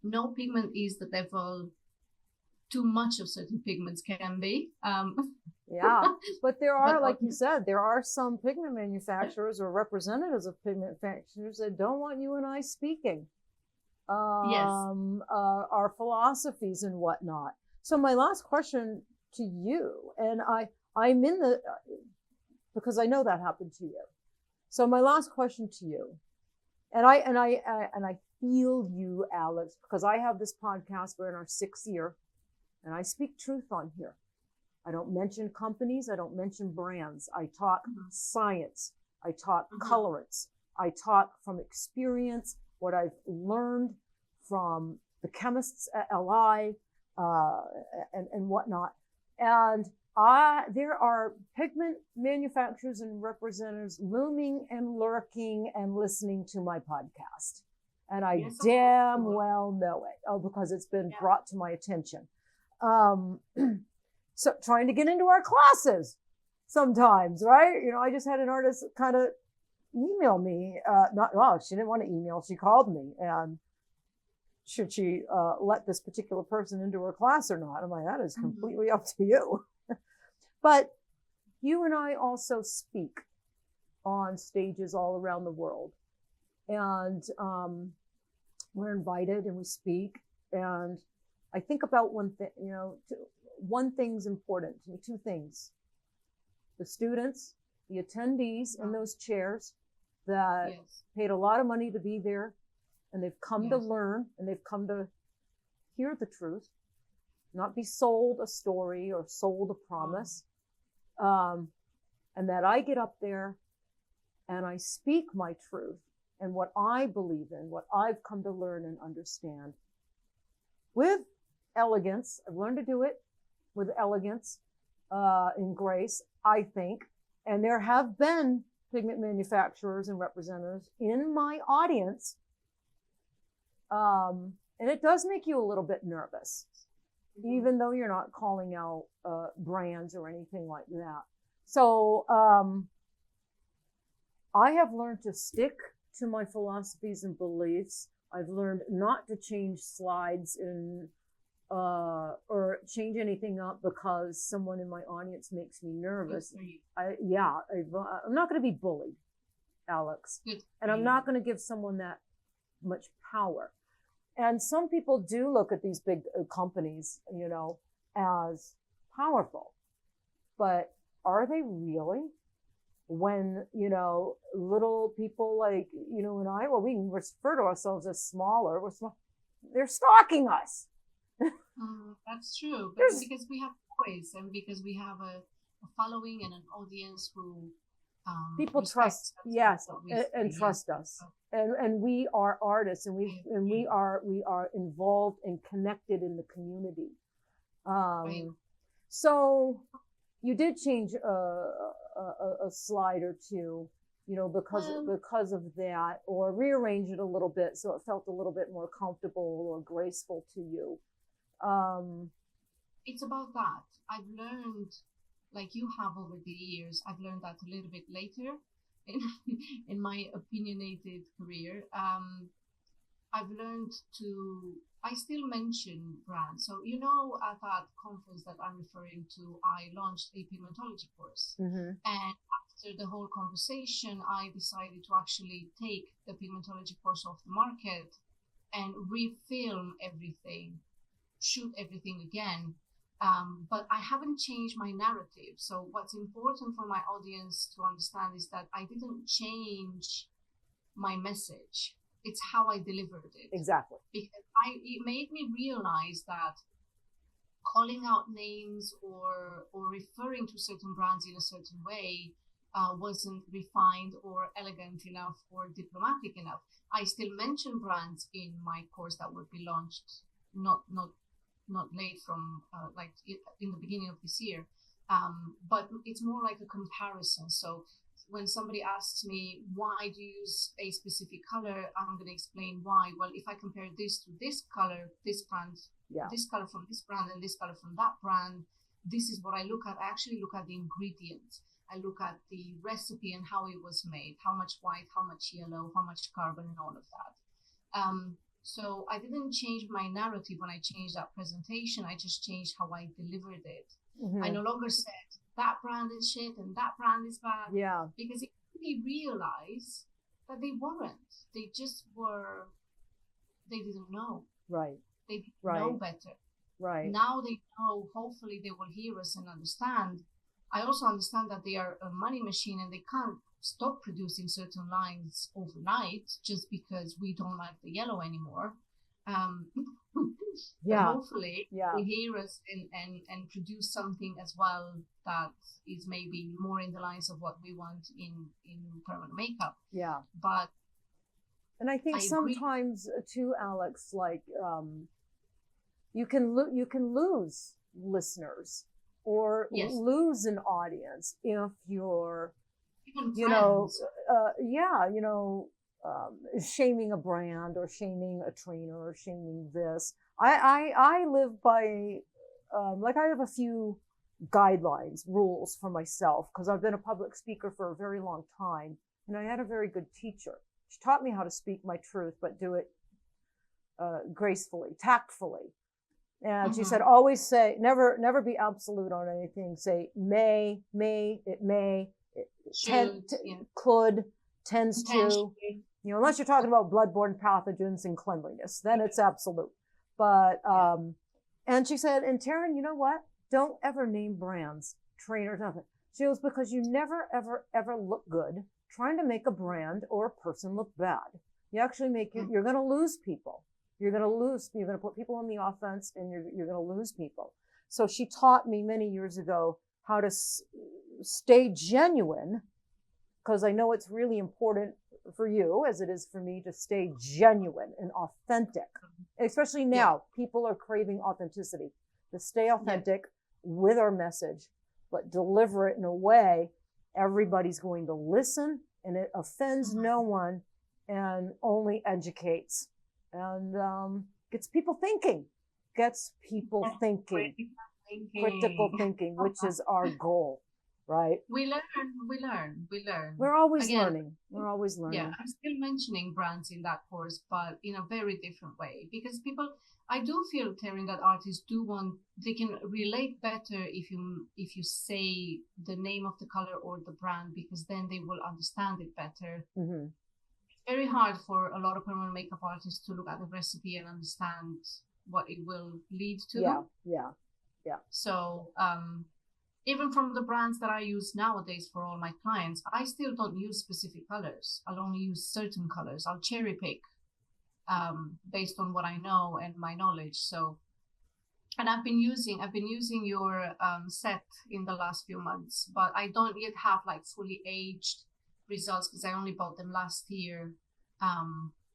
No pigment is the devil. Too much of certain pigments can be. Yeah, but there are, But like you said, there are some pigment manufacturers or representatives of pigment manufacturers that don't want you and I speaking yes. Our philosophies and whatnot. So my last question to you, and I'm in the, because I know that happened to you. So my last question to you, and I feel you, Alex, because I have this podcast. We're in our 6th year, and I speak truth on here. I don't mention companies. I don't mention brands. I talk science. I talk colorants. I talk from experience, what I've learned from the chemists at LI and whatnot. And there are pigment manufacturers and representatives looming and lurking and listening to my podcast. And I damn well know it. Oh, because it's been brought to my attention. So trying to get into our classes sometimes, right? You know, I just had an artist kind of email me, she didn't want to email. She called me and should she let this particular person into her class or not? I'm like, that is completely up to you. But you and I also speak on stages all around the world. And we're invited and we speak. And I think about one thing, one thing's important to me, 2 things. The students, the attendees in those chairs that paid a lot of money to be there, and they've come to learn, and they've come to hear the truth, not be sold a story or sold a promise. And that I get up there and I speak my truth and what I believe in, what I've come to learn and understand with elegance. I've learned to do it with elegance, and grace, I think. And there have been pigment manufacturers and representatives in my audience. And it does make you a little bit nervous, even though you're not calling out brands or anything like that. So I have learned to stick to my philosophies and beliefs. I've learned not to change slides or change anything up because someone in my audience makes me nervous. I'm not going to be bullied, Alex. And I'm not going to give someone that much power. And some people do look at these big companies, as powerful. But are they really? When, little people like, and I, well, we can refer to ourselves as smaller. They're stalking us. That's true. But because we have voice and because we have a following and an audience who people trust, and trust us. And we are artists, and we are involved and connected in the community. So you did change a slide or two, because of that, or rearrange it a little bit so it felt a little bit more comfortable or graceful to you. It's about that. I've learned, like you have over the years, I've learned that a little bit later in my opinionated career. I've learned I still mention brands. So, at that conference that I'm referring to, I launched a pigmentology course. And after the whole conversation, I decided to actually take the pigmentology course off the market and refilm everything, shoot everything again. But I haven't changed my narrative. So what's important for my audience to understand is that I didn't change my message. It's how I delivered it. Exactly. Because it made me realize that calling out names or referring to certain brands in a certain way wasn't refined or elegant enough or diplomatic enough. I still mention brands in my course that would be launched not late from in the beginning of this year, but it's more like a comparison. So when somebody asks me, why do you use a specific color, I'm going to explain why. Well, if I compare this to this color, this brand, this color from this brand and this color from that brand, this is what I look at. I actually look at the ingredients. I look at the recipe and how it was made, how much white, how much yellow, how much carbon, and all of that. So I didn't change my narrative when I changed that presentation. I just changed how I delivered it. I no longer said that brand is shit and that brand is bad. Yeah. Because it made me realize that they weren't. They just were, they didn't know. Right. They didn't know better. Right. Now they know, hopefully they will hear us and understand. I also understand that they are a money machine and they can't stop producing certain lines overnight just because we don't like the yellow anymore. Hopefully they hear us and produce something as well that is maybe more in the lines of what we want in permanent makeup. Yeah. But and I think sometimes too, Alex, like you can lose listeners or lose an audience if you're shaming a brand or shaming a trainer or shaming this. I live by I have a few guidelines, rules for myself, because I've been a public speaker for a very long time, and I had a very good teacher. She taught me how to speak my truth, but do it gracefully, tactfully. And she said, always say, never be absolute on anything. Say may, it may, could, tends to, unless you're talking about bloodborne pathogens and cleanliness, then it's absolute. But, and she said, and Teryn, you know what? Don't ever name brands, trainers, nothing. She goes, because you never, ever look good trying to make a brand or a person look bad. You actually you're going to lose people. You're going to put people on the offense, and you're going to lose people. So she taught me many years ago how to stay genuine, because I know it's really important for you, as it is for me, to stay genuine and authentic. Especially now, people are craving authenticity. To stay authentic with our message, but deliver it in a way everybody's going to listen, and it offends no one and only educates. And gets people thinking, critical thinking, which is our goal, right? We learn. We're always learning. We're always learning. Yeah, I'm still mentioning brands in that course, but in a very different way, because I do feel, Teryn, that artists they can relate better if you say the name of the color or the brand, because then they will understand it better. Mm-hmm. Very hard for a lot of permanent makeup artists to look at the recipe and understand what it will lead to. Yeah. So even from the brands that I use nowadays for all my clients, I still don't use specific colors. I'll only use certain colors. I'll cherry pick based on what I know and my knowledge. So, and I've been using your set in the last few months, but I don't yet have fully aged results, because I only bought them last year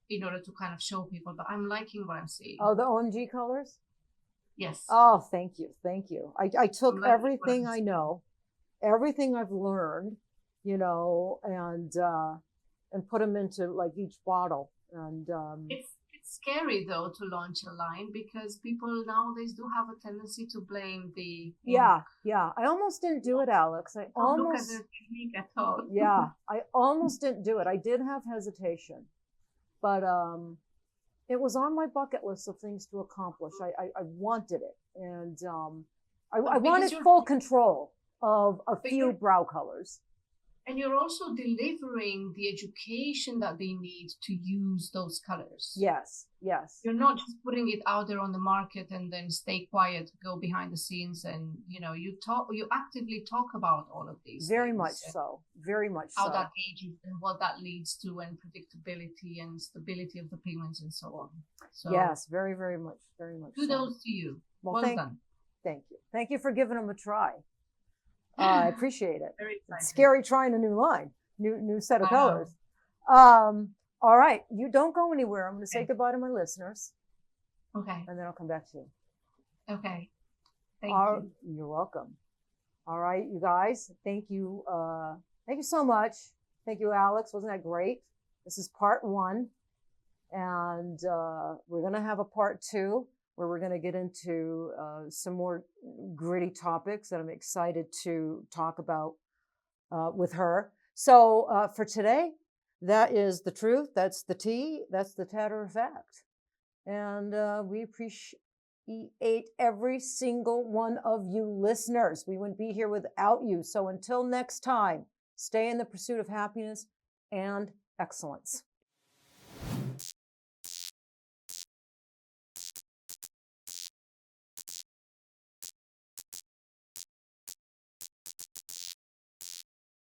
in order to kind of show people, but I'm liking what I'm seeing. Oh, the OMG colors? Yes. Oh, thank you. I took everything I know, everything I've learned, and put them into each bottle. And it's scary though to launch a line, because people nowadays do have a tendency to blame the yeah. I almost didn't do it, Alex. I almost look at the technique at all. I almost didn't do it. I did have hesitation, but it was on my bucket list of things to accomplish. I wanted it, and I wanted full control of a few brow colors. And you're also delivering the education that they need to use those colors. Yes. You're not just putting it out there on the market and then stay quiet, go behind the scenes, and you actively talk about all of these. Very much so. How that ages and what that leads to, and predictability and stability of the pigments and so on. So yes, very, very much. Kudos to you. Well done. Thank you. Thank you for giving them a try. I appreciate it. It's scary trying a new line, new set of colors. All right, you don't go anywhere. I'm going to say goodbye to my listeners. Okay. And then I'll come back to you. Okay. Thank you. You're welcome. All right, you guys. Thank you. Thank you so much. Thank you, Alex. Wasn't that great? This is part 1, and we're going to have a part 2. Where we're going to get into some more gritty topics that I'm excited to talk about with her. So for today, that is the truth. That's the tea. That's the Tatter-a-Fact. And we appreciate every single one of you listeners. We wouldn't be here without you. So until next time, stay in the pursuit of happiness and excellence.